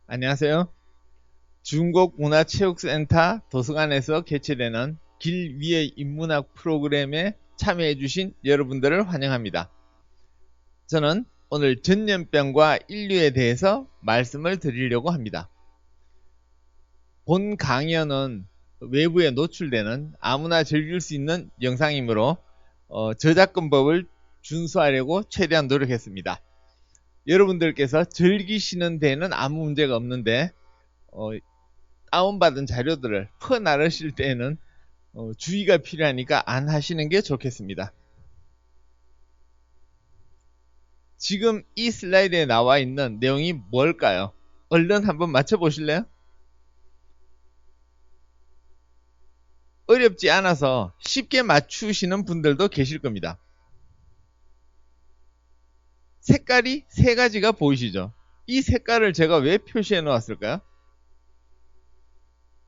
안녕하세요. 중국문화체육센터 도서관에서 개최되는 길 위의 인문학 프로그램에 참여해주신 여러분들을 환영합니다. 저는 오늘 전염병과 인류에 대해서 말씀을 드리려고 합니다. 본 강연은 외부에 노출되는 아무나 즐길 수 있는 영상이므로 저작권법을 준수하려고 최대한 노력했습니다. 여러분들께서 즐기시는 데는 아무 문제가 없는데 다운받은 자료들을 퍼나르실 때에는 주의가 필요하니까 안 하시는 게 좋겠습니다. 지금 이 슬라이드에 나와 있는 내용이 뭘까요? 얼른 한번 맞춰보실래요? 어렵지 않아서 쉽게 맞추시는 분들도 계실 겁니다. 색깔이 세 가지가 보이시죠? 이 색깔을 제가 왜 표시해 놓았을까요?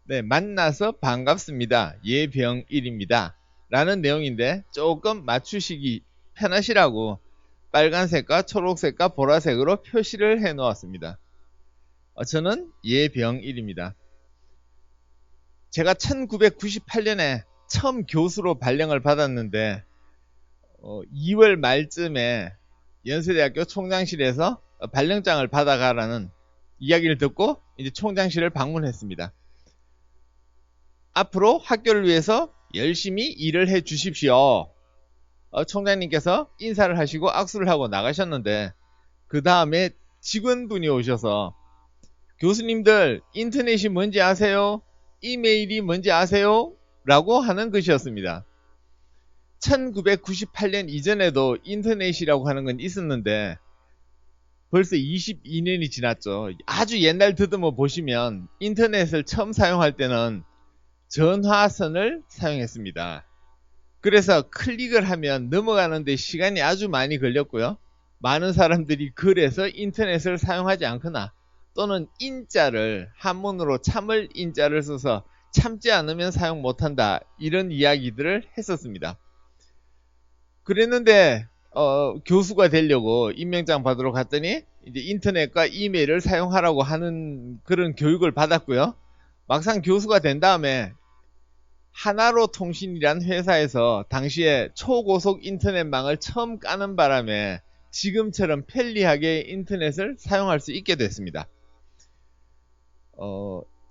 네, 만나서 반갑습니다. 예병일입니다. 라는 내용인데 조금 맞추시기 편하시라고 빨간색과 초록색과 보라색으로 표시를 해 놓았습니다. 저는 예병일입니다. 제가 1998년에 처음 교수로 발령을 받았는데 2월 말쯤에 연세대학교 총장실에서 발령장을 받아가라는 이야기를 듣고 이제 총장실을 방문했습니다. 앞으로 학교를 위해서 열심히 일을 해 주십시오. 총장님께서 인사를 하시고 악수를 하고 나가셨는데 그 다음에 직원분이 오셔서 교수님들 인터넷이 뭔지 아세요? 이메일이 뭔지 아세요? 라고 하는 것이었습니다. 1998년 이전에도 인터넷이라고 하는 건 있었는데 벌써 22년이 지났죠. 아주 옛날 더듬어 보시면 인터넷을 처음 사용할 때는 전화선을 사용했습니다. 그래서 클릭을 하면 넘어가는데 시간이 아주 많이 걸렸고요. 많은 사람들이 그래서 인터넷을 사용하지 않거나 또는 인자를 한문으로 참을 인자를 써서 참지 않으면 사용 못한다 이런 이야기들을 했었습니다. 그랬는데 교수가 되려고 임명장 받으러 갔더니 이제 인터넷과 이메일을 사용하라고 하는 그런 교육을 받았고요. 막상 교수가 된 다음에 하나로 통신이란 회사에서 당시에 초고속 인터넷망을 처음 까는 바람에 지금처럼 편리하게 인터넷을 사용할 수 있게 됐습니다.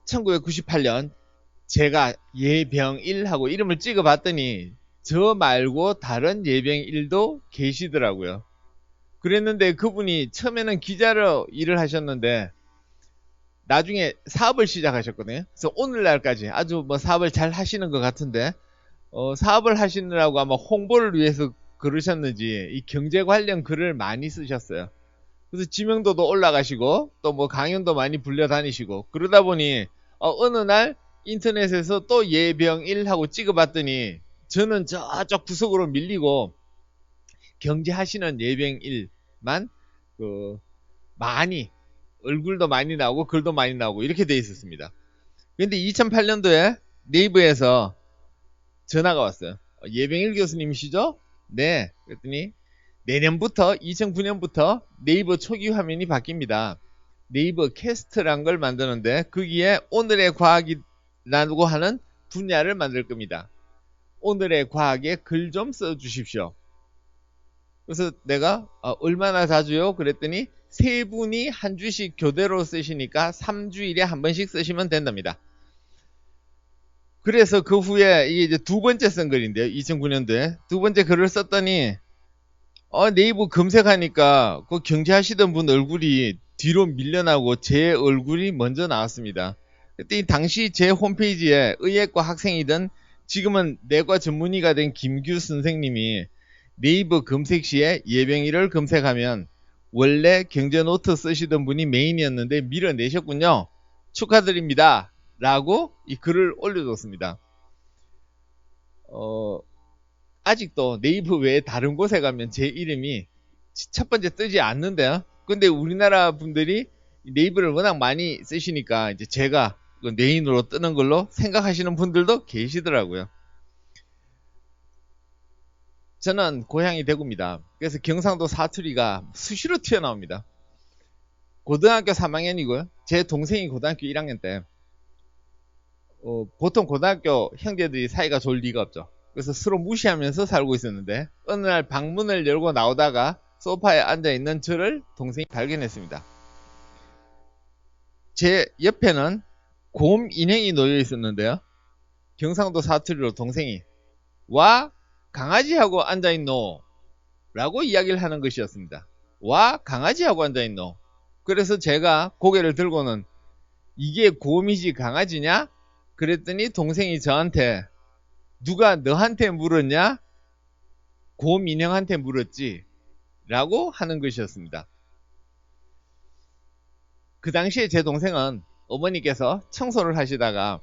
1998년 제가 예병일하고 이름을 찍어봤더니 저 말고 다른 예병일도 계시더라고요. 그랬는데 그분이 처음에는 기자로 일을 하셨는데 나중에 사업을 시작하셨거든요. 그래서 오늘날까지 아주 뭐 사업을 잘 하시는 것 같은데 사업을 하시느라고 아마 홍보를 위해서 그러셨는지 이 경제 관련 글을 많이 쓰셨어요. 그래서 지명도도 올라가시고 또 뭐 강연도 많이 불려 다니시고 그러다 보니 어느 날 인터넷에서 또 예병일 하고 찍어봤더니 저는 저쪽 구석으로 밀리고 경제하시는 예병일만 그 많이 얼굴도 많이 나오고 글도 많이 나오고 이렇게 돼 있었습니다. 근데 2008년도에 네이버에서 전화가 왔어요. 예병일 교수님이시죠? 네. 그랬더니 내년부터 2009년부터 네이버 초기 화면이 바뀝니다. 네이버 캐스트란 걸 만드는데 거기에 오늘의 과학이라고 하는 분야를 만들 겁니다. 오늘의 과학에 글 좀 써주십시오. 그래서 내가 얼마나 자주요? 그랬더니 세 분이 한 주씩 교대로 쓰시니까 3주일에 한 번씩 쓰시면 된답니다. 그래서 그 후에 이게 이제 두 번째 쓴 글인데요. 2009년도에 두 번째 글을 썼더니 네이버 검색하니까 그 경제하시던 분 얼굴이 뒤로 밀려나고 제 얼굴이 먼저 나왔습니다. 그때 당시 제 홈페이지에 의예과 학생이던 지금은 내과 전문의가 된 김규 선생님이 네이버 검색 시에 예병일을 검색하면 원래 경제노트 쓰시던 분이 메인이었는데 밀어내셨군요. 축하드립니다. 라고 이 글을 올려줬습니다. 아직도 네이버 외에 다른 곳에 가면 제 이름이 첫 번째 뜨지 않는데요. 근데 우리나라 분들이 네이버를 워낙 많이 쓰시니까 이제 제가 메인으로 뜨는 걸로 생각하시는 분들도 계시더라고요. 저는 고향이 대구입니다. 그래서 경상도 사투리가 수시로 튀어나옵니다. 고등학교 3학년이고요. 제 동생이 고등학교 1학년 때 보통 고등학교 형제들이 사이가 좋을 리가 없죠. 그래서 서로 무시하면서 살고 있었는데 어느 날 방문을 열고 나오다가 소파에 앉아있는 저를 동생이 발견했습니다. 제 옆에는 곰 인형이 놓여 있었는데요. 경상도 사투리로 동생이 와 강아지하고 앉아있노 라고 이야기를 하는 것이었습니다. 와 강아지하고 앉아있노. 그래서 제가 고개를 들고는 이게 곰이지 강아지냐? 그랬더니 동생이 저한테 누가 너한테 물었냐? 곰 인형한테 물었지 라고 하는 것이었습니다. 그 당시에 제 동생은 어머니께서 청소를 하시다가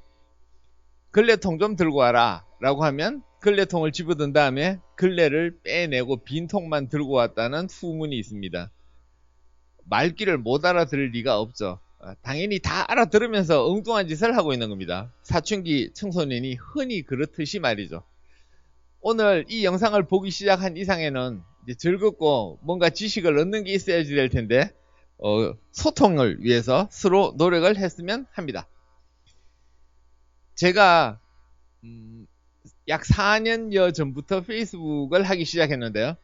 걸레통 좀 들고 와라 라고 하면 걸레통을 집어든 다음에 걸레를 빼내고 빈 통만 들고 왔다는 후문이 있습니다. 말귀를 못 알아들을 리가 없죠. 당연히 다 알아들으면서 엉뚱한 짓을 하고 있는 겁니다. 사춘기 청소년이 흔히 그렇듯이 말이죠. 오늘 이 영상을 보기 시작한 이상에는 이제 즐겁고 뭔가 지식을 얻는 게 있어야지 될 텐데 소통을 위해서 서로 노력을 했으면 합니다. 제가 약 4년여 전부터 페이스북을 하기 시작했는데요.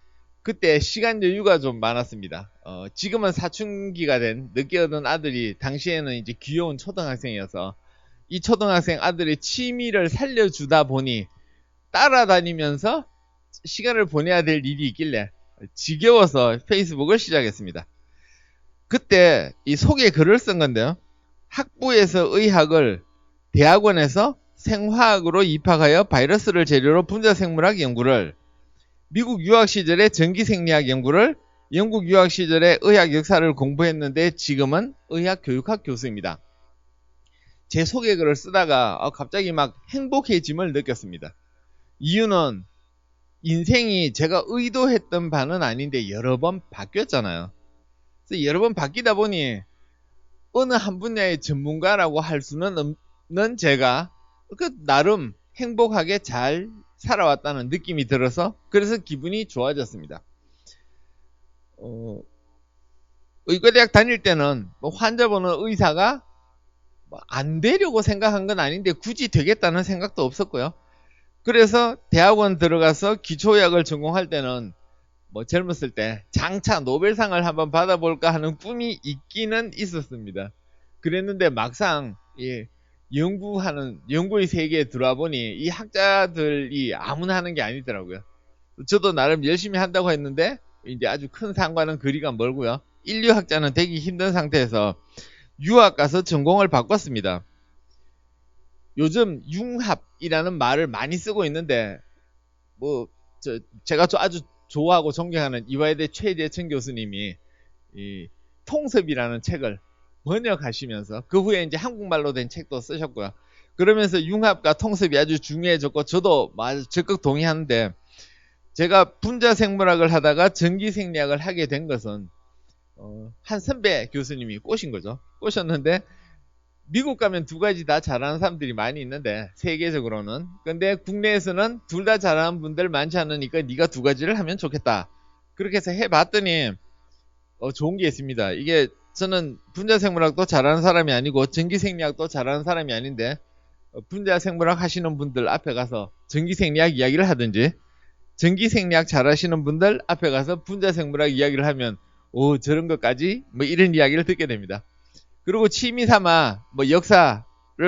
그때 시간 여유가 좀 많았습니다. 지금은 사춘기가 된 늦게 얻은 아들이 당시에는 이제 귀여운 초등학생이어서 이 초등학생 아들의 취미를 살려주다 보니 따라다니면서 시간을 보내야 될 일이 있길래 지겨워서 페이스북을 시작했습니다. 그때 이 소개 글을 쓴 건데요. 학부에서 의학을, 대학원에서 생화학으로 입학하여 바이러스를 재료로 분자생물학 연구를, 미국 유학 시절에 전기생리학 연구를, 영국 유학 시절에 의학 역사를 공부했는데 지금은 의학교육학 교수입니다. 제 소개글을 쓰다가 갑자기 막 행복해짐을 느꼈습니다. 이유는 인생이 제가 의도했던 바는 아닌데 여러 번 바뀌었잖아요. 그래서 여러 번 바뀌다 보니 어느 한 분야의 전문가라고 할 수는 없는 제가 나름 행복하게 잘 살아왔다는 느낌이 들어서 그래서 기분이 좋아졌습니다. 의과대학 다닐 때는 환자 보는 의사가 안 되려고 생각한 건 아닌데 굳이 되겠다는 생각도 없었고요. 그래서 대학원 들어가서 기초의학을 전공할 때는 젊었을 때 장차 노벨상을 한번 받아볼까 하는 꿈이 있기는 있었습니다. 그랬는데 막상 연구의 세계에 들어와 보니 이 학자들이 아무나 하는 게 아니더라고요. 저도 나름 열심히 한다고 했는데 이제 아주 큰 상과는 거리가 멀고요. 인류학자는 되기 힘든 상태에서 유학 가서 전공을 바꿨습니다. 요즘 융합이라는 말을 많이 쓰고 있는데 제가 아주 좋아하고 존경하는 이화여대 최재천 교수님이 이 통섭이라는 책을 번역하시면서 그 후에 이제 한국말로 된 책도 쓰셨고요. 그러면서 융합과 통섭이 아주 중요해졌고 저도 적극 동의하는데 제가 분자생물학을 하다가 전기생리학을 하게 된 것은 한 선배 교수님이 꼬신 거죠. 꼬셨는데 미국 가면 두 가지 다 잘하는 사람들이 많이 있는데 세계적으로는 근데 국내에서는 둘 다 잘하는 분들 많지 않으니까 네가 두 가지를 하면 좋겠다. 그렇게 해서 해봤더니 좋은 게 있습니다. 이게 저는 분자생물학도 잘하는 사람이 아니고 전기생리학도 잘하는 사람이 아닌데 분자생물학 하시는 분들 앞에 가서 전기생리학 이야기를 하든지 전기생리학 잘하시는 분들 앞에 가서 분자생물학 이야기를 하면 저런 것까지 이런 이야기를 듣게 됩니다. 그리고 취미 삼아 역사를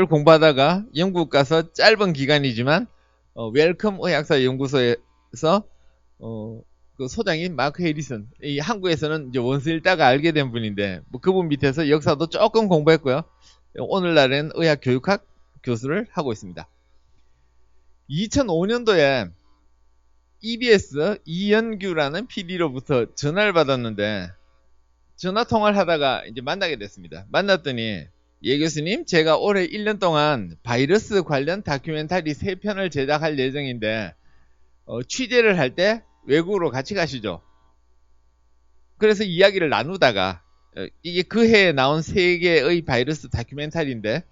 공부하다가 영국 가서 짧은 기간이지만 웰컴 의학사 연구소에서 그 소장인 마크 해리슨, 이 한국에서는 이제 원서 읽다가 알게 된 분인데 그분 밑에서 역사도 조금 공부했고요. 오늘날엔 의학교육학 교수를 하고 있습니다. 2005년도에 EBS 이연규라는 PD로부터 전화를 받았는데 전화 통화를 하다가 이제 만나게 됐습니다. 만났더니 예 교수님, 제가 올해 1년 동안 바이러스 관련 다큐멘터리 3편을 제작할 예정인데 취재를 할 때 외국으로 같이 가시죠. 그래서 이야기를 나누다가 이게 그 해에 나온 3개의 바이러스 다큐멘터리인데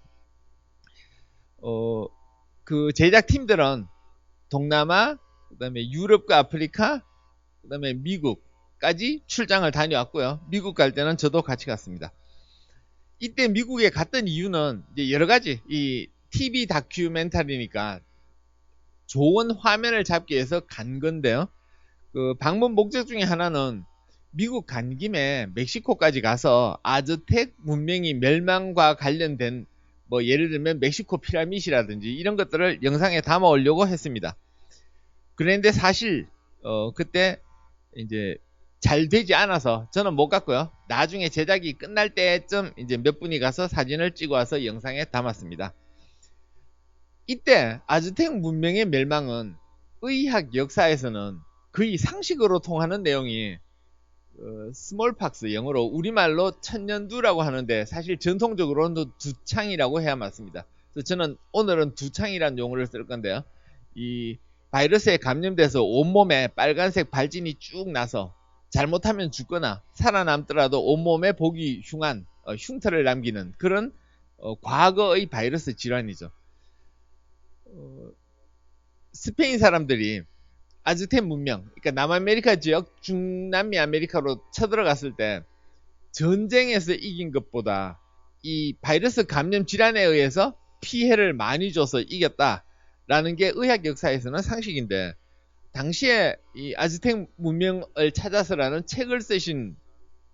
그 제작팀들은 동남아, 그 다음에 유럽과 아프리카, 그 다음에 미국까지 출장을 다녀왔고요. 미국 갈 때는 저도 같이 갔습니다. 이때 미국에 갔던 이유는 이제 여러 가지, 이 TV 다큐멘터리니까 좋은 화면을 잡기 위해서 간 건데요. 그 방문 목적 중에 하나는 미국 간 김에 멕시코까지 가서 아즈텍 문명이 멸망과 관련된 뭐 예를 들면 멕시코 피라밋이라든지 이런 것들을 영상에 담아 오려고 했습니다. 그런데 사실 그때 이제 잘 되지 않아서 저는 못 갔고요. 나중에 제작이 끝날 때쯤 이제 몇 분이 가서 사진을 찍어 와서 영상에 담았습니다. 이때 아즈텍 문명의 멸망은 의학 역사에서는 거의 상식으로 통하는 내용이 스몰팍스, 영어로 우리말로 천년두라고 하는데 사실 전통적으로는 두창이라고 해야 맞습니다. 그래서 저는 오늘은 두창이라는 용어를 쓸 건데요. 이 바이러스에 감염돼서 온몸에 빨간색 발진이 쭉 나서 잘못하면 죽거나 살아남더라도 온몸에 보기 흉한 흉터를 남기는 그런 과거의 바이러스 질환이죠. 스페인 사람들이 아즈텍 문명, 그러니까 남아메리카 지역, 중남미 아메리카로 쳐들어갔을 때 전쟁에서 이긴 것보다 이 바이러스 감염 질환에 의해서 피해를 많이 줘서 이겼다라는 게 의학 역사에서는 상식인데, 당시에 이 아즈텍 문명을 찾아서라는 책을 쓰신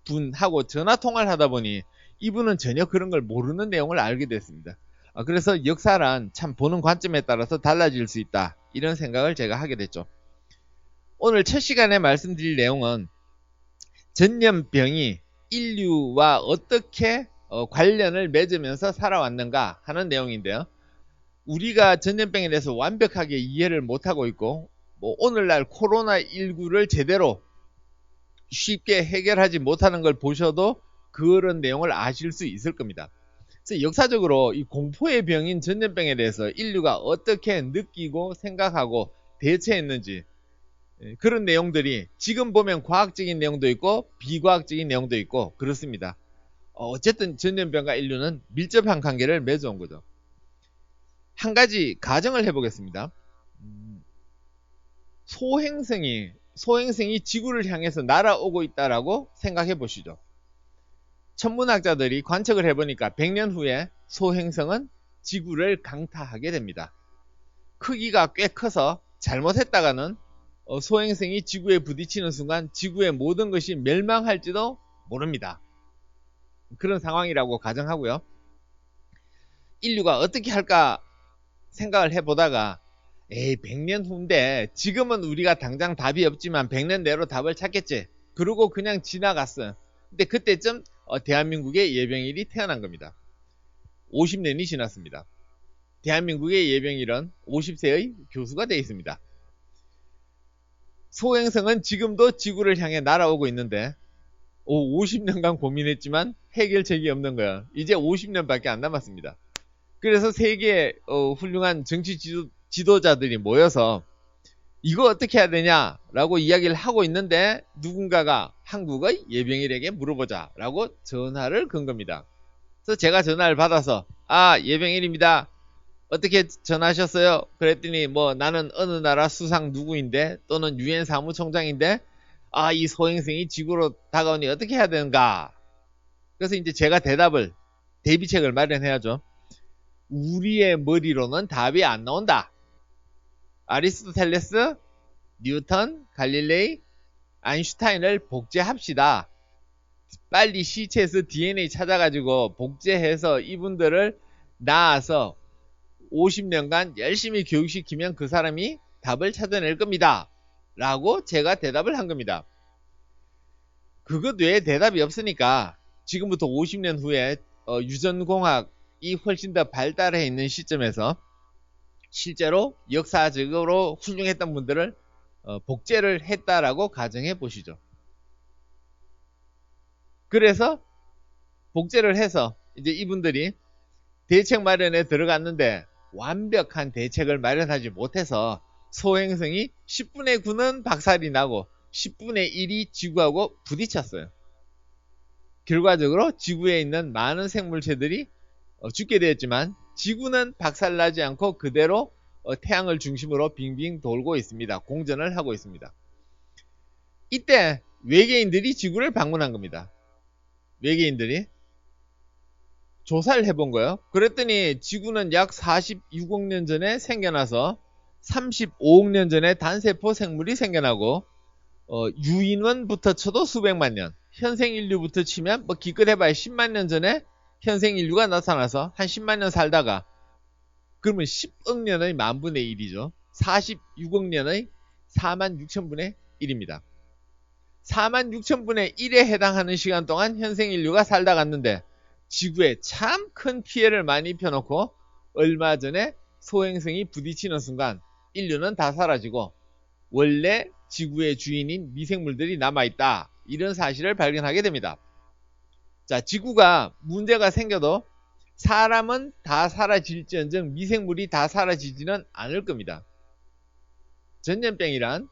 분하고 전화 통화를 하다 보니 이분은 전혀 그런 걸 모르는 내용을 알게 됐습니다. 그래서 역사란 참 보는 관점에 따라서 달라질 수 있다, 이런 생각을 제가 하게 됐죠. 오늘 첫 시간에 말씀드릴 내용은 전염병이 인류와 어떻게 관련을 맺으면서 살아왔는가 하는 내용인데요. 우리가 전염병에 대해서 완벽하게 이해를 못하고 있고, 뭐 오늘날 코로나19를 제대로 쉽게 해결하지 못하는 걸 보셔도 그런 내용을 아실 수 있을 겁니다. 그래서 역사적으로 이 공포의 병인 전염병에 대해서 인류가 어떻게 느끼고 생각하고 대처했는지, 그런 내용들이 지금 보면 과학적인 내용도 있고 비과학적인 내용도 있고 그렇습니다. 어쨌든 전염병과 인류는 밀접한 관계를 맺어온 거죠. 한 가지 가정을 해보겠습니다. 소행성이 지구를 향해서 날아오고 있다라고 생각해 보시죠. 천문학자들이 관측을 해보니까 100년 후에 소행성은 지구를 강타하게 됩니다. 크기가 꽤 커서 잘못했다가는 소행성이 지구에 부딪히는 순간 지구의 모든 것이 멸망할지도 모릅니다. 그런 상황이라고 가정하고요. 인류가 어떻게 할까 생각을 해보다가 100년 후인데 지금은 우리가 당장 답이 없지만 100년 내로 답을 찾겠지. 그러고 그냥 지나갔어요. 근데 그때쯤 대한민국의 예병일이 태어난 겁니다. 50년이 지났습니다. 대한민국의 예병일은 50세의 교수가 되어 있습니다. 소행성은 지금도 지구를 향해 날아오고 있는데 50년간 고민했지만 해결책이 없는 거야. 이제 50년밖에 안 남았습니다. 그래서 세계의 훌륭한 정치 지도자들이 모여서 이거 어떻게 해야 되냐라고 이야기를 하고 있는데 누군가가 한국의 예병일에게 물어보자 라고 전화를 건 겁니다. 그래서 제가 전화를 받아서 예병일입니다. 어떻게 전화하셨어요? 그랬더니 뭐 나는 어느 나라 수상 누구인데 또는 유엔 사무총장인데 이 소행성이 지구로 다가오니 어떻게 해야 되는가? 그래서 이제 제가 대비책을 마련해야죠. 우리의 머리로는 답이 안 나온다. 아리스토텔레스, 뉴턴, 갈릴레이, 아인슈타인을 복제합시다. 빨리 시체에서 DNA 찾아가지고 복제해서 이분들을 낳아서 50년간 열심히 교육시키면 그 사람이 답을 찾아낼 겁니다. 라고 제가 대답을 한 겁니다. 그것 외에 대답이 없으니까 지금부터 50년 후에 유전공학이 훨씬 더 발달해 있는 시점에서 실제로 역사적으로 훌륭했던 분들을 복제를 했다라고 가정해 보시죠. 그래서 복제를 해서 이제 이분들이 대책 마련에 들어갔는데 완벽한 대책을 마련하지 못해서 소행성이 10분의 9는 박살이 나고 10분의 1이 지구하고 부딪혔어요. 결과적으로 지구에 있는 많은 생물체들이 죽게 되었지만 지구는 박살나지 않고 그대로 태양을 중심으로 빙빙 돌고 있습니다. 공전을 하고 있습니다. 이때 외계인들이 지구를 방문한 겁니다. 외계인들이 조사를 해본 거예요. 그랬더니 지구는 약 46억 년 전에 생겨나서 35억 년 전에 단세포 생물이 생겨나고 유인원부터 쳐도 수백만 년, 현생 인류부터 치면 뭐 기껏 해봐야 10만 년 전에 현생 인류가 나타나서 한 10만 년 살다가 그러면 10억 년의 만분의 1이죠. 46억 년의 4만 6천분의 1입니다. 4만 6천분의 1에 해당하는 시간 동안 현생 인류가 살다 갔는데 지구에 참 큰 피해를 많이 입혀놓고 얼마 전에 소행성이 부딪히는 순간 인류는 다 사라지고 원래 지구의 주인인 미생물들이 남아있다. 이런 사실을 발견하게 됩니다. 자, 지구가 문제가 생겨도 사람은 다 사라질지언정 미생물이 다 사라지지는 않을 겁니다. 전염병이란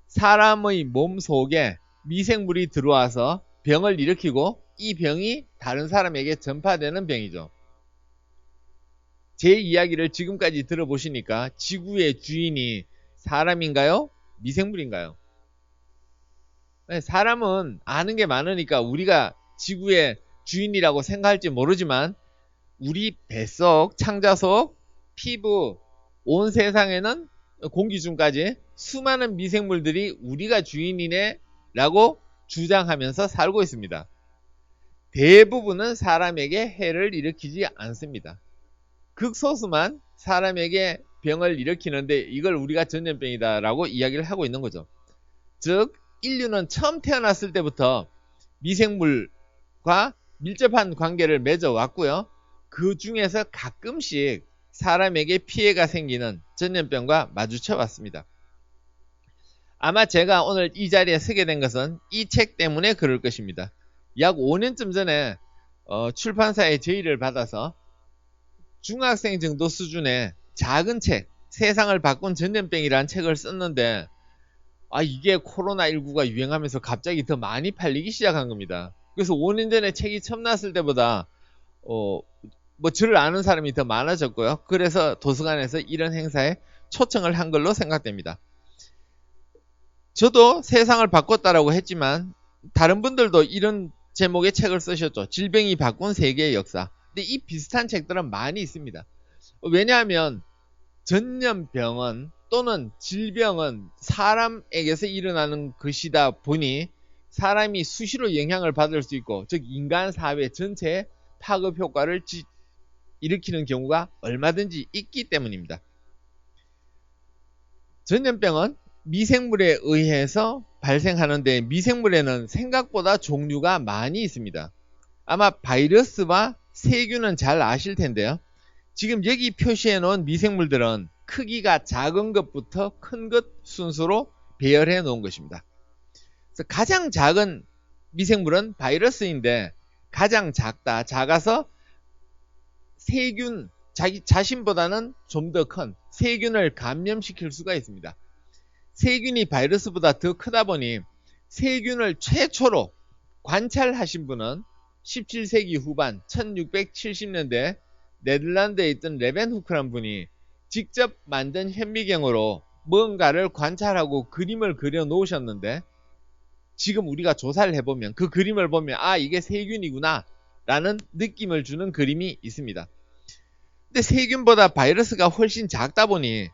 사람의 몸 속에 미생물이 들어와서 병을 일으키고 이 병이 다른 사람에게 전파되는 병이죠. 제 이야기를 지금까지 들어보시니까 지구의 주인이 사람인가요? 미생물인가요? 사람은 아는 게 많으니까 우리가 지구의 주인이라고 생각할지 모르지만 우리 뱃속, 창자속, 피부, 온 세상에는 공기 중까지 수많은 미생물들이 우리가 주인이네 라고 주장하면서 살고 있습니다. 대부분은 사람에게 해를 일으키지 않습니다. 극소수만 사람에게 병을 일으키는데 이걸 우리가 전염병이다 라고 이야기를 하고 있는 거죠. 즉 인류는 처음 태어났을 때부터 미생물과 밀접한 관계를 맺어왔고요. 그 중에서 가끔씩 사람에게 피해가 생기는 전염병과 마주쳐 왔습니다. 아마 제가 오늘 이 자리에 서게 된 것은 이 책 때문에 그럴 것입니다. 약 5년쯤 전에 출판사의 제의를 받아서 중학생 정도 수준의 작은 책, 세상을 바꾼 전염병이라는 책을 썼는데 이게 코로나19가 유행하면서 갑자기 더 많이 팔리기 시작한 겁니다. 그래서 5년 전에 책이 처음 나왔을 때보다 저를 아는 사람이 더 많아졌고요. 그래서 도서관에서 이런 행사에 초청을 한 걸로 생각됩니다. 저도 세상을 바꿨다라고 했지만 다른 분들도 이런 제목의 책을 쓰셨죠. 질병이 바꾼 세계의 역사. 근데 이 비슷한 책들은 많이 있습니다. 왜냐하면 전염병은 또는 질병은 사람에게서 일어나는 것이다 보니 사람이 수시로 영향을 받을 수 있고 즉 인간 사회 전체에 파급 효과를 일으키는 경우가 얼마든지 있기 때문입니다. 전염병은 미생물에 의해서 발생하는데 미생물에는 생각보다 종류가 많이 있습니다. 아마 바이러스와 세균은 잘 아실 텐데요. 지금 여기 표시해 놓은 미생물들은 크기가 작은 것부터 큰 것 순서로 배열해 놓은 것입니다. 그래서 가장 작은 미생물은 바이러스인데 가장 작아서 세균, 자신보다는 좀 더 큰 세균을 감염시킬 수가 있습니다. 세균이 바이러스보다 더 크다 보니 세균을 최초로 관찰하신 분은 17세기 후반 1670년대 네덜란드에 있던 레벤후크란 분이 직접 만든 현미경으로 뭔가를 관찰하고 그림을 그려 놓으셨는데 지금 우리가 조사를 해보면 그 그림을 보면 이게 세균이구나 라는 느낌을 주는 그림이 있습니다. 근데 세균보다 바이러스가 훨씬 작다 보니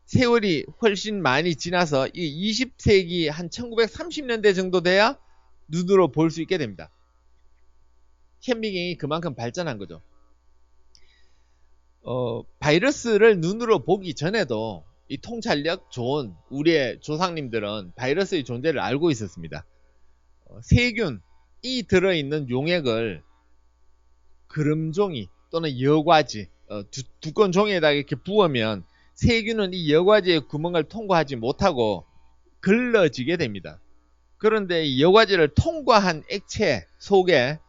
세월이 훨씬 많이 지나서 이 20세기 한 1930년대 정도 돼야 눈으로 볼 수 있게 됩니다. 현미경이 그만큼 발전한 거죠. 바이러스를 눈으로 보기 전에도 이 통찰력 좋은 우리의 조상님들은 바이러스의 존재를 알고 있었습니다. 세균이 들어있는 용액을 그름종이 또는 여과지 두꺼운 종이에다가 이렇게 부으면 세균은 이 여과지의 구멍을 통과하지 못하고 걸러지게 됩니다. 그런데 이 여과지를 통과한 액체 속에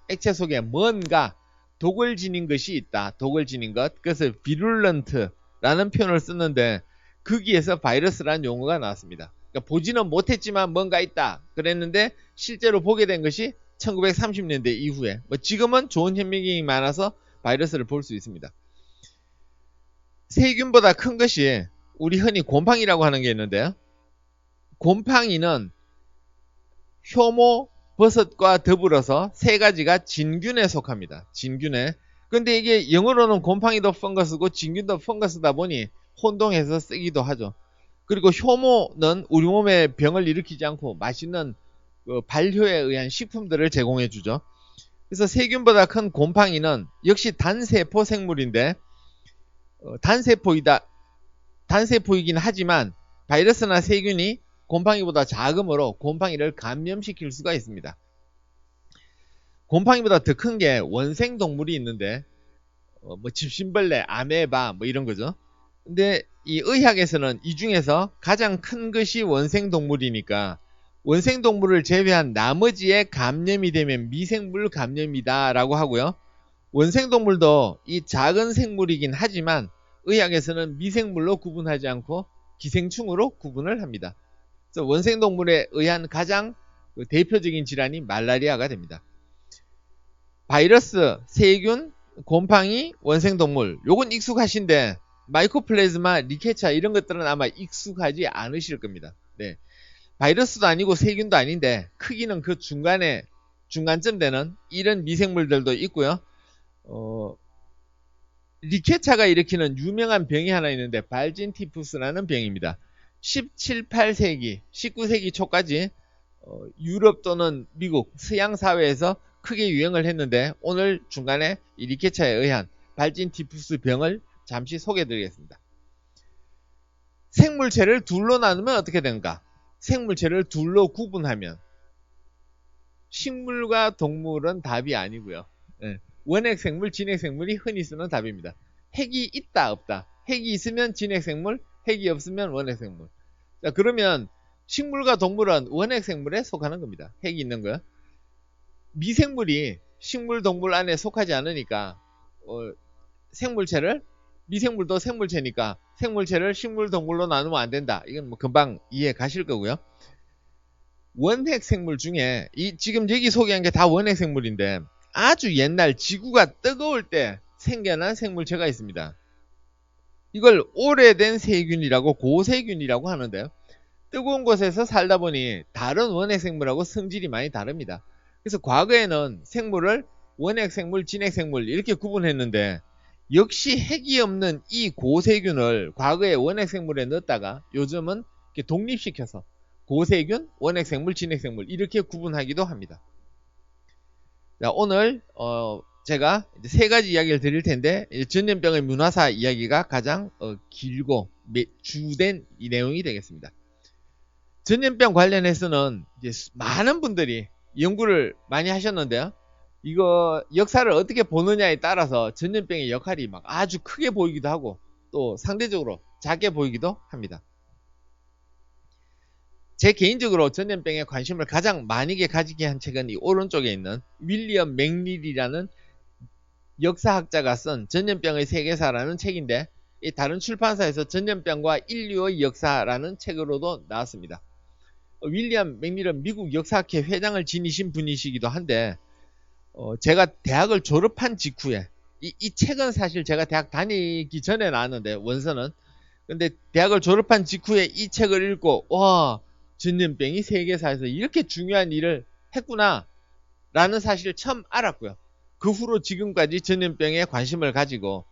뭔가 독을 지닌 것이 있다. 독을 지닌 것. 그래서 비룰런트라는 표현을 쓰는데 거기에서 바이러스라는 용어가 나왔습니다. 그러니까 보지는 못했지만 뭔가 있다. 그랬는데 실제로 보게 된 것이 1930년대 이후에 지금은 좋은 현미경이 많아서 바이러스를 볼 수 있습니다. 세균보다 큰 것이 우리 흔히 곰팡이라고 하는 게 있는데요. 곰팡이는 효모, 버섯과 더불어서 세 가지가 진균에 속합니다. 진균에 근데 이게 영어로는 곰팡이도 펑거스고 진균도 펑거스다 보니 혼동해서 쓰기도 하죠. 그리고 효모는 우리 몸에 병을 일으키지 않고 맛있는 발효에 의한 식품들을 제공해 주죠. 그래서 세균보다 큰 곰팡이는 역시 단세포 생물인데 단세포이긴 하지만 바이러스나 세균이 곰팡이보다 작으므로 곰팡이를 감염시킬 수가 있습니다. 곰팡이보다 더 큰 게 원생 동물이 있는데 뭐 집신벌레, 아메바 뭐 이런 거죠. 근데 이 의학에서는 이 중에서 가장 큰 것이 원생 동물이니까 원생 동물을 제외한 나머지에 감염이 되면 미생물 감염이다 라고 하고요. 원생 동물도 이 작은 생물이긴 하지만 의학에서는 미생물로 구분하지 않고 기생충으로 구분을 합니다. 그래서 원생 동물에 의한 가장 대표적인 질환이 말라리아가 됩니다. 바이러스, 세균, 곰팡이, 원생동물 요건 익숙하신데 마이코플라즈마, 리케차 이런 것들은 아마 익숙하지 않으실 겁니다. 네. 바이러스도 아니고 세균도 아닌데 크기는 그 중간쯤 되는 이런 미생물들도 있고요. 리케차가 일으키는 유명한 병이 하나 있는데 발진티푸스라는 병입니다. 17, 18세기, 19세기 초까지 유럽 또는 미국 서양 사회에서 크게 유행을 했는데 오늘 중간에 이 리케차에 의한 발진티푸스 병을 잠시 소개해드리겠습니다. 생물체를 둘로 나누면 어떻게 되는가? 생물체를 둘로 구분하면 식물과 동물은 답이 아니고요. 원핵생물, 진핵생물이 흔히 쓰는 답입니다. 핵이 있다 없다. 핵이 있으면 진핵생물, 핵이 없으면 원핵생물. 자, 그러면 식물과 동물은 원핵생물에 속하는 겁니다. 핵이 있는 거요. 미생물이 식물, 동물 안에 속하지 않으니까 생물체를 미생물도 생물체니까 생물체를 식물, 동물로 나누면 안 된다. 이건 뭐 금방 이해 가실 거고요. 원핵생물 중에 지금 여기 소개한 게 다 원핵생물인데 아주 옛날 지구가 뜨거울 때 생겨난 생물체가 있습니다. 이걸 오래된 세균이라고 고세균이라고 하는데요. 뜨거운 곳에서 살다 보니 다른 원핵생물하고 성질이 많이 다릅니다. 그래서 과거에는 생물을 원핵생물, 진핵생물 이렇게 구분했는데 역시 핵이 없는 이 고세균을 과거에 원핵생물에 넣었다가 요즘은 이렇게 독립시켜서 고세균, 원핵생물, 진핵생물 이렇게 구분하기도 합니다. 자, 오늘 제가 이제 세 가지 이야기를 드릴 텐데 전염병의 문화사 이야기가 가장 길고 주된 이 내용이 되겠습니다. 전염병 관련해서는 이제 많은 분들이 연구를 많이 하셨는데요. 이거 역사를 어떻게 보느냐에 따라서 전염병의 역할이 막 아주 크게 보이기도 하고 또 상대적으로 작게 보이기도 합니다. 제 개인적으로 전염병에 관심을 가장 많이 가지게 한 책은 이 오른쪽에 있는 윌리엄 맥닐이라는 역사학자가 쓴 전염병의 세계사라는 책인데 이 다른 출판사에서 전염병과 인류의 역사라는 책으로도 나왔습니다. 윌리엄 맥닐은 미국 역사학회 회장을 지니신 분이시기도 한데 제가 대학을 졸업한 직후에 이 책은 사실 제가 대학 다니기 전에 나왔는데 원서는 근데 대학을 졸업한 직후에 이 책을 읽고 와 전염병이 세계사에서 이렇게 중요한 일을 했구나 라는 사실을 처음 알았고요. 그 후로 지금까지 전염병에 관심을 가지고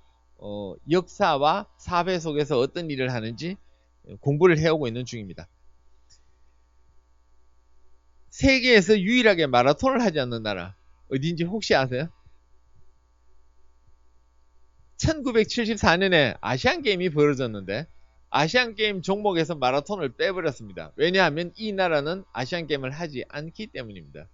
역사와 사회 속에서 어떤 일을 하는지 공부를 해오고 있는 중입니다. 세계에서 유일하게 마라톤을 하지 않는 나라 어디인지 혹시 아세요? 1974년에 아시안게임이 벌어졌는데 아시안게임 종목에서 마라톤을 빼버렸습니다. 왜냐하면 이 나라는 아시안게임을 하지 않기 때문입니다.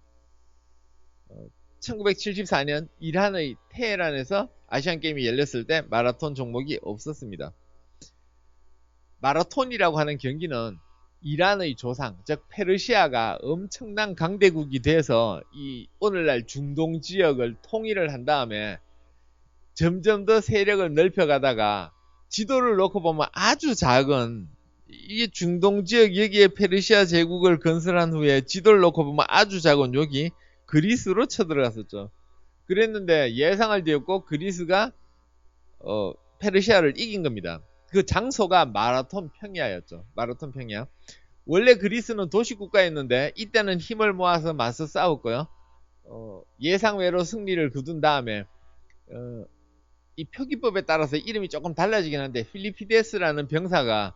1974년 이란의 테헤란에서 아시안게임이 열렸을 때 마라톤 종목이 없었습니다. 마라톤이라고 하는 경기는 이란의 조상, 즉 페르시아가 엄청난 강대국이 돼서 이 오늘날 중동 지역을 통일을 한 다음에 점점 더 세력을 넓혀가다가 지도를 놓고 보면 아주 작은 이게 중동 지역 여기에 페르시아 제국을 건설한 후에 지도를 놓고 보면 아주 작은 여기 그리스로 쳐들어갔었죠. 그랬는데 예상을 뒤엎고 그리스가 페르시아를 이긴 겁니다. 그 장소가 마라톤 평야였죠. 마라톤 평야. 원래 그리스는 도시국가였는데 이때는 힘을 모아서 맞서 싸웠고요. 예상외로 승리를 거둔 다음에 어, 이 표기법에 따라서 이름이 조금 달라지긴 한데 필리피데스라는 병사가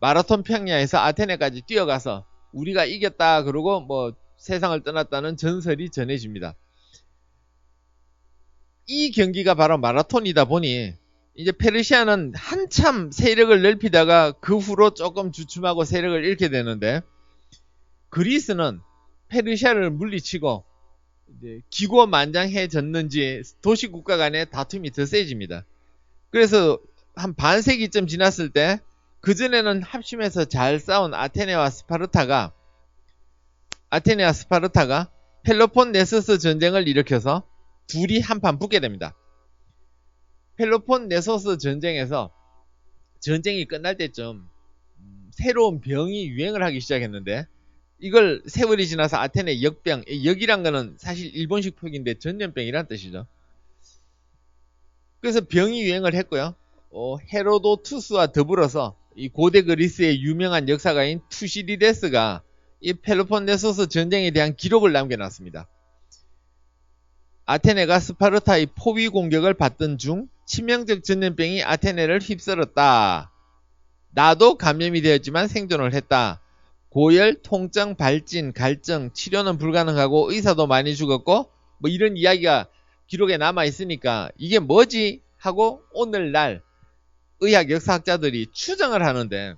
마라톤 평야에서 아테네까지 뛰어가서 우리가 이겼다 그러고 뭐 세상을 떠났다는 전설이 전해집니다. 이 경기가 바로 마라톤이다 보니 이제 페르시아는 한참 세력을 넓히다가 그 후로 조금 주춤하고 세력을 잃게 되는데 그리스는 페르시아를 물리치고 이제 기고만장해졌는지 도시국가 간의 다툼이 더 세집니다. 그래서 한 반세기쯤 지났을 때 그전에는 합심해서 잘 싸운 아테네와 스파르타가 펠로폰네소스 전쟁을 일으켜서 둘이 한판 붙게 됩니다. 펠로폰네소스 전쟁에서 전쟁이 끝날 때쯤 새로운 병이 유행을 하기 시작했는데 이걸 세월이 지나서 아테네 역병, 역이란 거는 사실 일본식 표기인데 전염병이란 뜻이죠. 그래서 병이 유행을 했고요. 헤로도투스와 더불어서 이 고대 그리스의 유명한 역사가인 투시디데스가 이 펠로폰네소스 전쟁에 대한 기록을 남겨놨습니다. 아테네가 스파르타의 포위 공격을 받던 중 치명적 전염병이 아테네를 휩쓸었다. 나도 감염이 되었지만 생존을 했다. 고열, 통증, 발진, 갈증, 치료는 불가능하고 의사도 많이 죽었고 뭐 이런 이야기가 기록에 남아있으니까 이게 뭐지? 하고 오늘날 의학 역사학자들이 추정을 하는데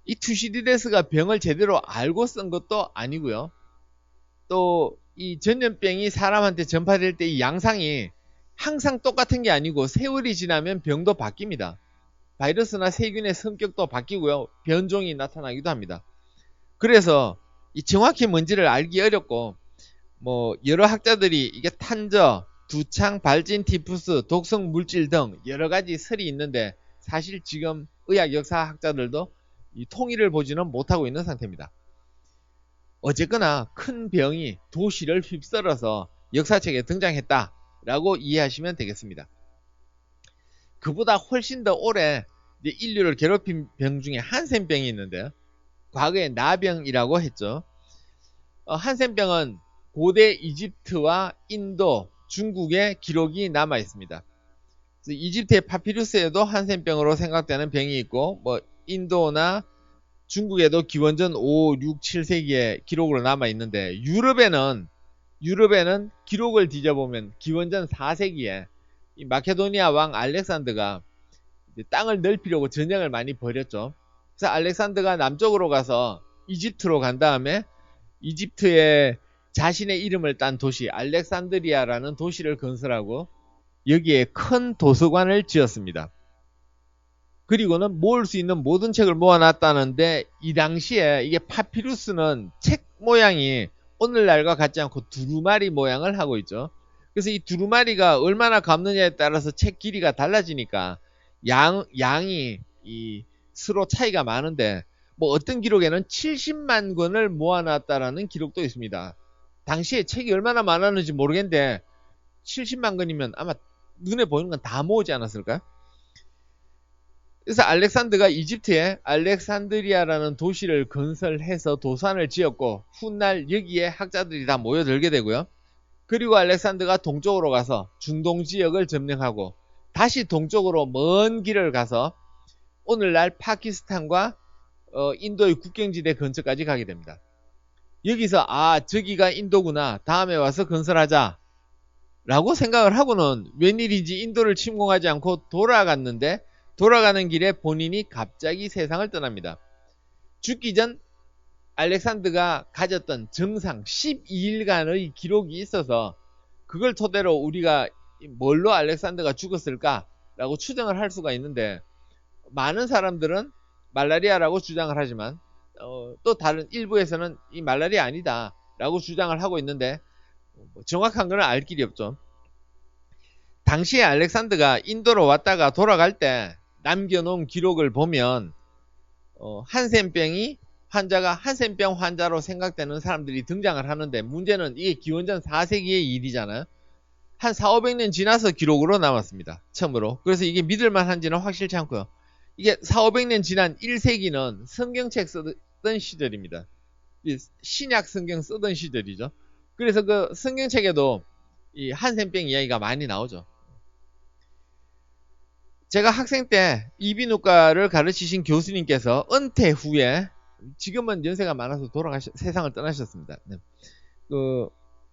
이 투시디데스가 병을 제대로 알고 쓴 것도 아니고요. 또 이 전염병이 사람한테 전파될 때 이 양상이 항상 똑같은 게 아니고 세월이 지나면 병도 바뀝니다. 바이러스나 세균의 성격도 바뀌고요. 변종이 나타나기도 합니다. 그래서 이 정확히 뭔지를 알기 어렵고 뭐 여러 학자들이 이게 탄저, 두창, 발진, 티푸스, 독성 물질 등 여러 가지 설이 있는데 사실 지금 의학 역사 학자들도 이 통일을 보지는 못하고 있는 상태입니다. 어쨌거나 큰 병이 도시를 휩쓸어서 역사책에 등장했다라고 이해하시면 되겠습니다. 그보다 훨씬 더 오래 인류를 괴롭힌 병 중에 한센병이 있는데요. 과거에 나병이라고 했죠. 한센병은 고대 이집트와 인도, 중국에 기록이 남아 있습니다. 이집트의 파피루스에도 한센병으로 생각되는 병이 있고 뭐 인도나 중국에도 기원전 5, 6, 7세기에 기록으로 남아 있는데 유럽에는 기록을 뒤져보면 기원전 4세기에 이 마케도니아 왕 알렉산더가 땅을 넓히려고 전쟁을 많이 벌였죠. 그래서 알렉산더가 남쪽으로 가서 이집트로 간 다음에 이집트에 자신의 이름을 딴 도시 알렉산드리아라는 도시를 건설하고 여기에 큰 도서관을 지었습니다. 그리고는 모을 수 있는 모든 책을 모아놨다는데 이 당시에 이게 파피루스는 책 모양이 오늘날과 같지 않고 두루마리 모양을 하고 있죠. 그래서 이 두루마리가 얼마나 감느냐에 따라서 책 길이가 달라지니까 양이 이 서로 차이가 많은데 뭐 어떤 기록에는 70만 권을 모아놨다라는 기록도 있습니다. 당시에 책이 얼마나 많았는지 모르겠는데 70만 권이면 아마 눈에 보이는 건 다 모으지 않았을까요? 그래서 알렉산더가 이집트에 알렉산드리아라는 도시를 건설해서 도산을 지었고 훗날 여기에 학자들이 다 모여들게 되고요. 그리고 알렉산더가 동쪽으로 가서 중동 지역을 점령하고 다시 동쪽으로 먼 길을 가서 오늘날 파키스탄과 인도의 국경지대 근처까지 가게 됩니다. 여기서 저기가 인도구나, 다음에 와서 건설하자 라고 생각을 하고는 웬일인지 인도를 침공하지 않고 돌아갔는데 돌아가는 길에 본인이 갑자기 세상을 떠납니다. 죽기 전 알렉산더가 가졌던 정상 12일간의 기록이 있어서 그걸 토대로 우리가 뭘로 알렉산더가 죽었을까 라고 추정을 할 수가 있는데 많은 사람들은 말라리아라고 주장을 하지만 또 다른 일부에서는 이 말라리아 아니다 라고 주장을 하고 있는데 정확한 건 알 길이 없죠. 당시에 알렉산더가 인도로 왔다가 돌아갈 때 남겨놓은 기록을 보면 환자가 한센병 환자로 생각되는 사람들이 등장을 하는데 문제는 이게 기원전 4세기의 일이잖아요. 한 4,500년 지나서 기록으로 남았습니다. 처음으로. 그래서 이게 믿을만한지는 확실치 않고요. 이게 4,500년 지난 1세기는 성경책 쓰던 시절입니다. 신약 성경 쓰던 시절이죠. 그래서 그 성경책에도 이 한센병 이야기가 많이 나오죠. 제가 학생 때 이비인후과를 가르치신 교수님께서 은퇴 후에, 지금은 연세가 많아서 세상을 떠나셨습니다. 네. 그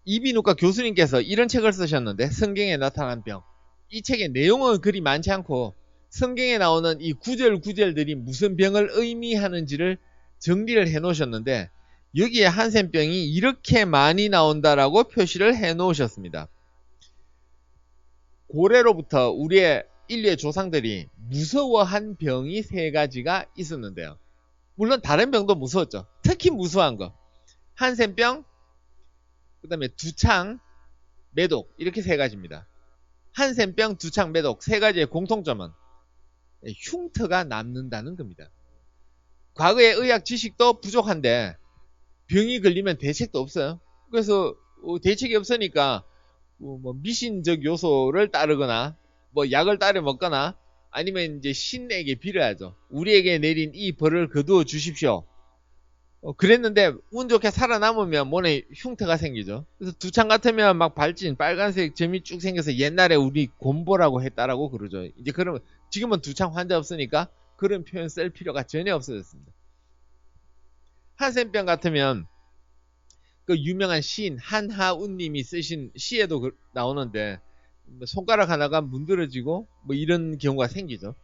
이비인후과 교수님께서 이런 책을 쓰셨는데, 성경에 나타난 병. 이 책의 내용은 그리 많지 않고 성경에 나오는 이 구절구절들이 무슨 병을 의미하는지를 정리를 해 놓으셨는데, 여기에 한센병이 이렇게 많이 나온다라고 표시를 해 놓으셨습니다. 고래로부터 우리의 인류의 조상들이 무서워한 병이 3가지가 있었는데요. 물론 다른 병도 무서웠죠. 특히 무서워한 거, 한센병, 그 다음에 두창, 매독, 이렇게 3가지입니다. 한센병, 두창, 매독 3가지의 공통점은 흉터가 남는다는 겁니다. 과거의 의학 지식도 부족한데 병이 걸리면 대책도 없어요. 그래서 대책이 없으니까 뭐 미신적 요소를 따르거나 뭐 약을 따려 먹거나 아니면 이제 신에게 빌어야죠. 우리에게 내린 이 벌을 거두어 주십시오. 그랬는데 운 좋게 살아남으면 몸에 흉터가 생기죠. 그래서 두창 같으면 막 발진, 빨간색 점이 쭉 생겨서 옛날에 우리 곰보라고 했다라고 그러죠. 이제 그러면 지금은 두창 환자 없으니까 그런 표현 쓸 필요가 전혀 없어졌습니다. 한센병 같으면 그 유명한 시인 한하운님이 쓰신 시에도 나오는데, 손가락 하나가 문드러지고 뭐 이런 경우가 생기죠.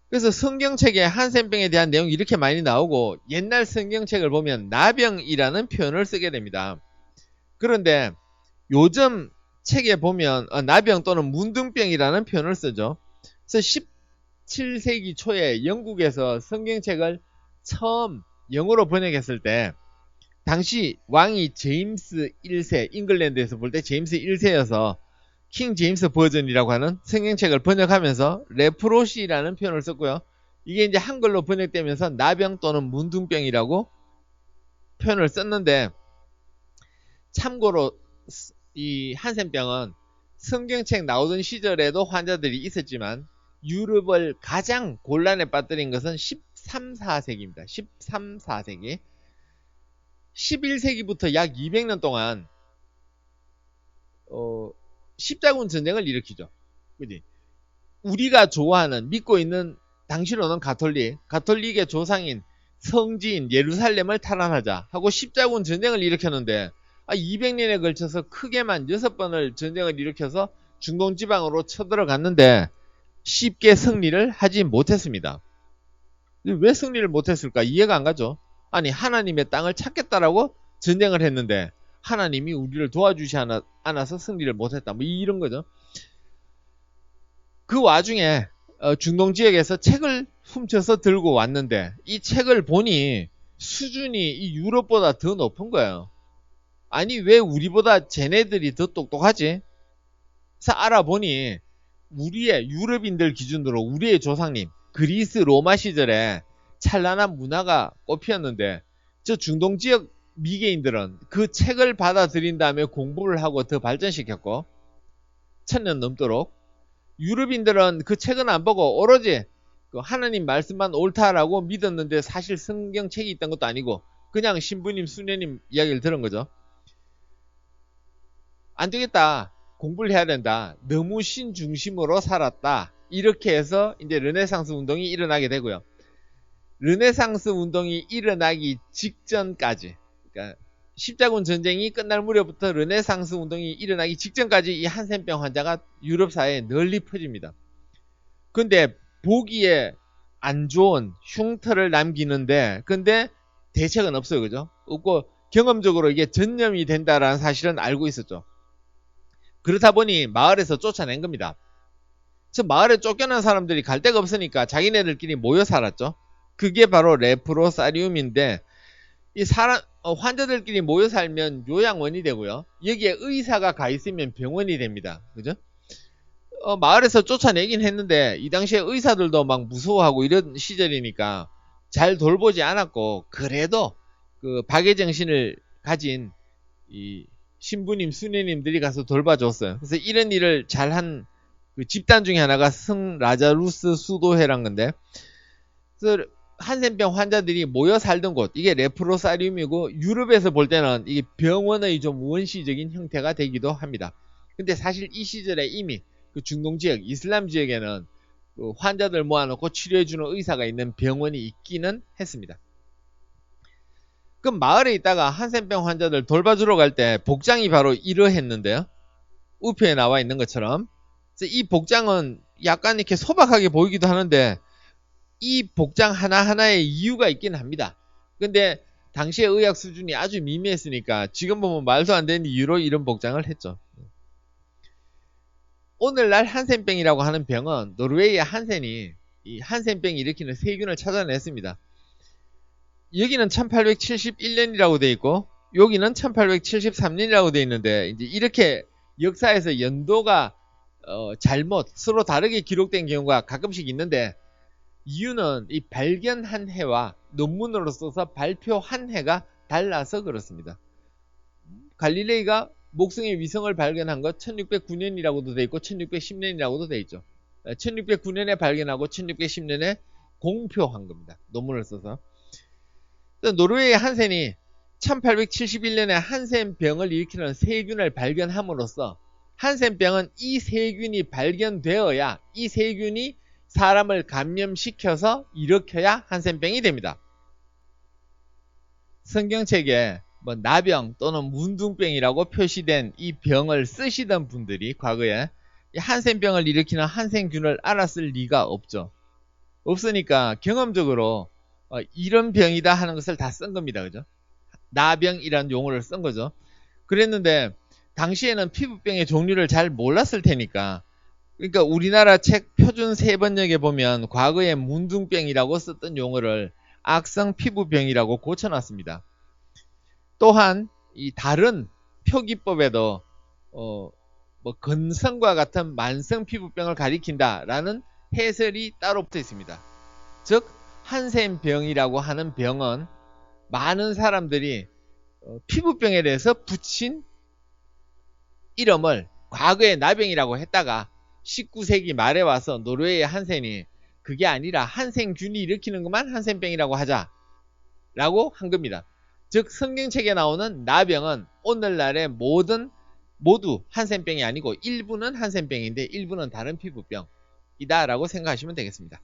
그래서 성경책에 한센병에 대한 내용이 이렇게 많이 나오고, 옛날 성경책을 보면 나병이라는 표현을 쓰게 됩니다. 그런데 요즘 책에 보면 나병 또는 문둥병이라는 표현을 쓰죠. 그래서 17세기 초에 영국에서 성경책을 처음 영어로 번역했을 때, 당시 왕이 제임스 1세, 잉글랜드에서 볼 때 제임스 1세여서 킹 제임스 버전이라고 하는 성경책을 번역하면서 레프로시라는 표현을 썼고요. 이게 이제 한글로 번역되면서 나병 또는 문둥병이라고 표현을 썼는데, 참고로 이 한센병은 성경책 나오던 시절에도 환자들이 있었지만 유럽을 가장 곤란에 빠뜨린 것은 13, 4세기입니다. 13, 4세기. 11세기부터 약 200년 동안 십자군 전쟁을 일으키죠. 그지? 우리가 좋아하는, 믿고 있는, 당시로는 가톨릭의 조상인 성지인 예루살렘을 탈환하자 하고 십자군 전쟁을 일으켰는데, 200년에 걸쳐서 크게만 6번을 전쟁을 일으켜서 중동 지방으로 쳐들어갔는데 쉽게 승리를 하지 못했습니다. 왜 승리를 못했을까? 이해가 안 가죠. 아니, 하나님의 땅을 찾겠다라고 전쟁을 했는데 하나님이 우리를 도와주지 않아서 승리를 못했다, 뭐 이런 거죠. 그 와중에 중동 지역에서 책을 훔쳐서 들고 왔는데, 이 책을 보니 수준이 이 유럽보다 더 높은 거예요. 아니, 왜 우리보다 쟤네들이 더 똑똑하지? 그래서 알아보니 우리의 유럽인들 기준으로 우리의 조상님 그리스 로마 시절에 찬란한 문화가 꽃피었는데, 저 중동 지역 미개인들은 그 책을 받아들인 다음에 공부를 하고 더 발전시켰고, 1000년 넘도록 유럽인들은 그 책은 안 보고 오로지 그 하나님 말씀만 옳다라고 믿었는데, 사실 성경책이 있던 것도 아니고 그냥 신부님 수녀님 이야기를 들은 거죠. 안 되겠다, 공부를 해야 된다, 너무 신 중심으로 살았다, 이렇게 해서 이제 르네상스 운동이 일어나게 되고요. 르네상스 운동이 일어나기 직전까지, 그러니까 십자군 전쟁이 끝날 무렵부터 르네상스 운동이 일어나기 직전까지 이 한센병 환자가 유럽 사회에 널리 퍼집니다. 근데 보기에 안 좋은 흉터를 남기는데, 근데 대책은 없어요. 그죠? 없고 경험적으로 이게 전염이 된다라는 사실은 알고 있었죠. 그렇다 보니 마을에서 쫓아낸 겁니다. 저 마을에 쫓겨난 사람들이 갈 데가 없으니까 자기네들끼리 모여 살았죠. 그게 바로 레프로사리움인데, 이 환자들끼리 모여 살면 요양원이 되고요. 여기에 의사가 가 있으면 병원이 됩니다. 그죠? 마을에서 쫓아내긴 했는데 이 당시에 의사들도 막 무서워하고 이런 시절이니까 잘 돌보지 않았고, 그래도 그 박애정신을 가진 이 신부님 수녀님들이 가서 돌봐줬어요. 그래서 이런 일을 잘한 그 집단 중에 하나가 성 라자루스 수도회란 건데, 그래서 한센병 환자들이 모여 살던 곳, 이게 레프로사리움이고, 유럽에서 볼 때는 이게 병원의 좀 원시적인 형태가 되기도 합니다. 근데 사실 이 시절에 이미 그 중동 지역, 이슬람 지역에는 그 환자들 모아놓고 치료해주는 의사가 있는 병원이 있기는 했습니다. 그럼 마을에 있다가 한센병 환자들 돌봐주러 갈 때 복장이 바로 이러했는데요. 우표에 나와 있는 것처럼. 이 복장은 약간 이렇게 소박하게 보이기도 하는데, 이 복장 하나하나에 이유가 있긴 합니다. 근데 당시의 의학 수준이 아주 미미했으니까 지금 보면 말도 안 되는 이유로 이런 복장을 했죠. 오늘날 한센병이라고 하는 병은 노르웨이의 한센이 이 한센병이 일으키는 세균을 찾아냈습니다. 여기는 1871년이라고 되어 있고 여기는 1873년이라고 되어 있는데, 이제 이렇게 역사에서 연도가 잘못 서로 다르게 기록된 경우가 가끔씩 있는데, 이유는 이 발견한 해와 논문으로 써서 발표한 해가 달라서 그렇습니다. 갈릴레이가 목성의 위성을 발견한 것 1609년이라고도 돼 있고 1610년이라고도 돼 있죠. 1609년에 발견하고 1610년에 공표한 겁니다. 논문을 써서. 노르웨이 한센이 1871년에 한센병을 일으키는 세균을 발견함으로써 한센병은 이 세균이 발견되어야 이 세균이 사람을 감염시켜서 일으켜야 한센병이 됩니다. 성경책에 뭐 나병 또는 문둥병이라고 표시된 이 병을 쓰시던 분들이 과거에 이 한센병을 일으키는 한센균을 알았을 리가 없죠. 없으니까 경험적으로 이런 병이다 하는 것을 다 쓴 겁니다. 그죠? 나병이라는 용어를 쓴 거죠. 그랬는데 당시에는 피부병의 종류를 잘 몰랐을 테니까, 그러니까 우리나라 책 표준 세번역에 보면 과거에 문둥병이라고 썼던 용어를 악성 피부병이라고 고쳐놨습니다. 또한 이 다른 표기법에도 뭐 건성과 같은 만성 피부병을 가리킨다라는 해설이 따로 붙어 있습니다. 즉 한센병이라고 하는 병은 많은 사람들이 피부병에 대해서 붙인 이름을 과거에 나병이라고 했다가 19세기 말에 와서 노르웨이의 한센이 그게 아니라 한센균이 일으키는 것만 한센병이라고 하자라고 한 겁니다. 즉 성경책에 나오는 나병은 오늘날의 모두 한센병이 아니고 일부는 한센병인데 일부는 다른 피부병이다 라고 생각하시면 되겠습니다.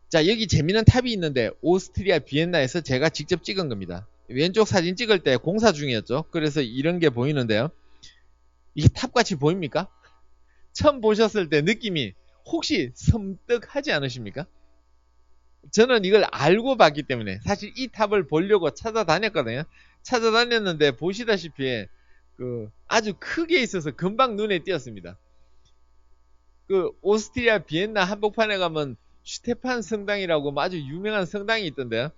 자, 여기 재미있는 탑이 있는데 오스트리아 비엔나에서 제가 직접 찍은 겁니다. 왼쪽 사진 찍을 때 공사 중이었죠. 그래서 이런 게 보이는데요. 이게 탑같이 보입니까? 처음 보셨을 때 느낌이 혹시 섬뜩하지 않으십니까? 저는 이걸 알고 봤기 때문에 사실 이 탑을 보려고 찾아다녔거든요. 찾아다녔는데 보시다시피 아주 크게 있어서 금방 눈에 띄었습니다. 오스트리아 비엔나 한복판에 가면 슈테판 성당이라고 아주 유명한 성당이 있던데요.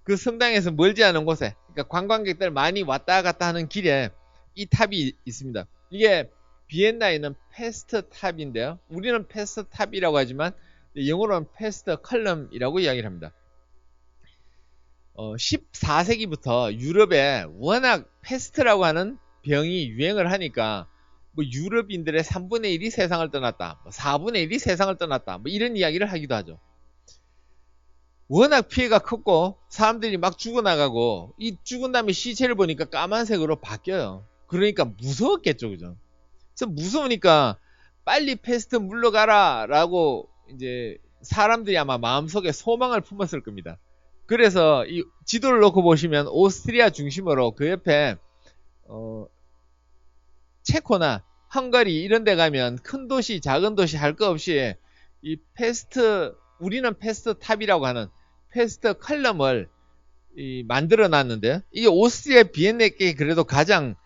그 성당에서 멀지 않은 곳에, 그러니까 관광객들 많이 왔다 갔다 하는 길에 이 탑이 있습니다. 이게 비엔나에 있는 페스트 탑인데요. 우리는 페스트 탑이라고 하지만 영어로는 페스트 컬럼이라고 이야기를 합니다. 14세기부터 유럽에 워낙 페스트라고 하는 병이 유행을 하니까 뭐 유럽인들의 3분의 1이 세상을 떠났다, 4분의 1이 세상을 떠났다, 뭐 이런 이야기를 하기도 하죠. 워낙 피해가 컸고 사람들이 막 죽어나가고 이 죽은 다음에 시체를 보니까 까만색으로 바뀌어요. 그러니까 무서웠겠죠, 그죠? 그래서 무서우니까 빨리 패스트 물러가라 라고 이제 사람들이 아마 마음속에 소망을 품었을 겁니다. 그래서 이 지도를 놓고 보시면 오스트리아 중심으로 그 옆에 체코나 헝가리 이런 데 가면 큰 도시 작은 도시 할 거 없이 이 패스트, 우리는 패스트 탑이라고 하는 패스트 컬럼을 만들어 놨는데, 이게 오스트리아 비엔나께 그래도 가장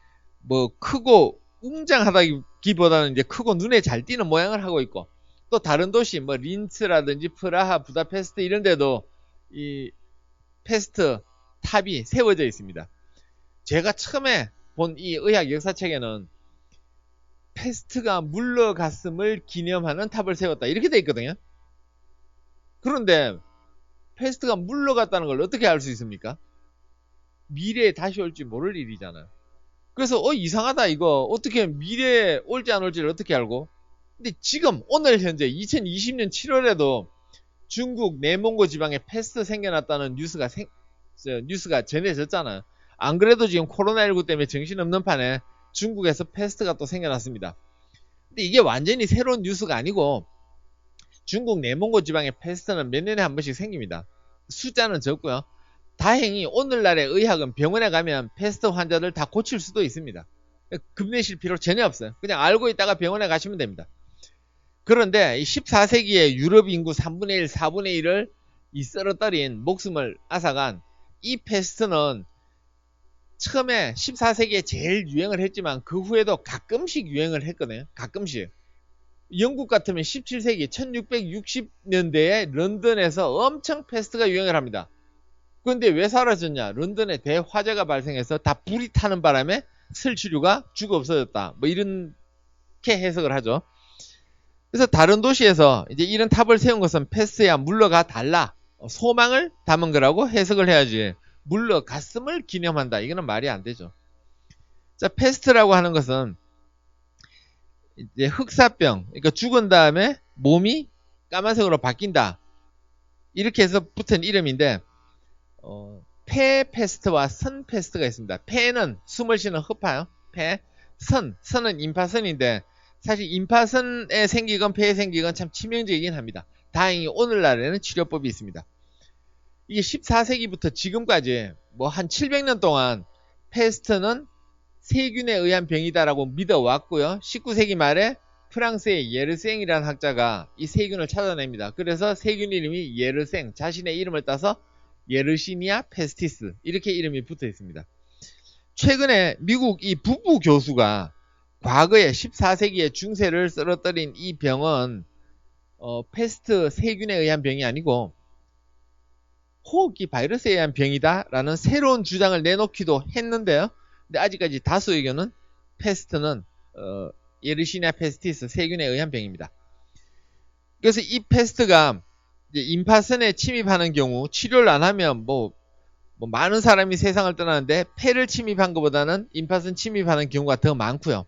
뭐 크고 웅장하다기보다는 이제 크고 눈에 잘 띄는 모양을 하고 있고, 또 다른 도시 뭐 린츠라든지 프라하, 부다페스트 이런 데도 이 패스트 탑이 세워져 있습니다. 제가 처음에 본 이 의학 역사책에는 패스트가 물러갔음을 기념하는 탑을 세웠다 이렇게 돼 있거든요. 그런데 패스트가 물러갔다는 걸 어떻게 알 수 있습니까? 미래에 다시 올지 모를 일이잖아요. 그래서 이상하다, 이거 어떻게 미래에 올지 안 올지를 어떻게 알고? 근데 지금 오늘 현재 2020년 7월에도 중국 내몽고 지방에 패스트 생겨났다는 뉴스가 전해졌잖아요. 안 그래도 지금 코로나19 때문에 정신없는 판에 중국에서 패스트가 또 생겨났습니다. 근데 이게 완전히 새로운 뉴스가 아니고 중국 내몽고 지방에 패스트는 몇 년에 한 번씩 생깁니다. 숫자는 적고요. 다행히 오늘날의 의학은 병원에 가면 패스트 환자들 다 고칠 수도 있습니다. 겁내실 필요 전혀 없어요. 그냥 알고 있다가 병원에 가시면 됩니다. 그런데 14세기에 유럽 인구 3분의 1, 4분의 1을 이 썰어떨인 목숨을 앗아간 이 패스트는 처음에 14세기에 제일 유행을 했지만 그 후에도 가끔씩 유행을 했거든요. 가끔씩. 영국 같으면 17세기 1660년대에 런던에서 엄청 패스트가 유행을 합니다. 그런데 왜 사라졌냐? 런던에 대화재가 발생해서 다 불이 타는 바람에 설치류가 죽어 없어졌다. 뭐 이렇게 해석을 하죠. 그래서 다른 도시에서 이제 이런 탑을 세운 것은 패스트야 물러가 달라. 소망을 담은 거라고 해석을 해야지. 물러갔음을 기념한다. 이거는 말이 안 되죠. 자, 패스트라고 하는 것은 이제 흑사병, 그러니까 죽은 다음에 몸이 까만색으로 바뀐다. 이렇게 해서 붙은 이름인데, 폐 패스트와 선 패스트가 있습니다. 폐는 숨을 쉬는 흡파요. 폐, 선은 임파선인데, 사실 임파선에 생기건 폐에 생기건 참 치명적이긴 합니다. 다행히 오늘날에는 치료법이 있습니다. 이게 14세기부터 지금까지 뭐 한 700년 동안 패스트는 세균에 의한 병이다라고 믿어왔고요. 19세기 말에 프랑스의 예르생이라는 학자가 이 세균을 찾아냅니다. 그래서 세균 이름이 예르생, 자신의 이름을 따서 예르시니아 페스티스 이렇게 이름이 붙어 있습니다. 최근에 미국 이 북부 교수가 과거에 14세기에 중세를 썰어떨인 이 병은 패스트 세균에 의한 병이 아니고 호흡기 바이러스에 의한 병이다 라는 새로운 주장을 내놓기도 했는데요. 근데 아직까지 다수 의견은 패스트는 예르시니아 페스티스 세균에 의한 병입니다. 그래서 이 패스트가 이제 임파선에 침입하는 경우 치료를 안 하면 뭐 많은 사람이 세상을 떠나는데 폐를 침입한 것보다는 임파선 침입하는 경우가 더 많고요.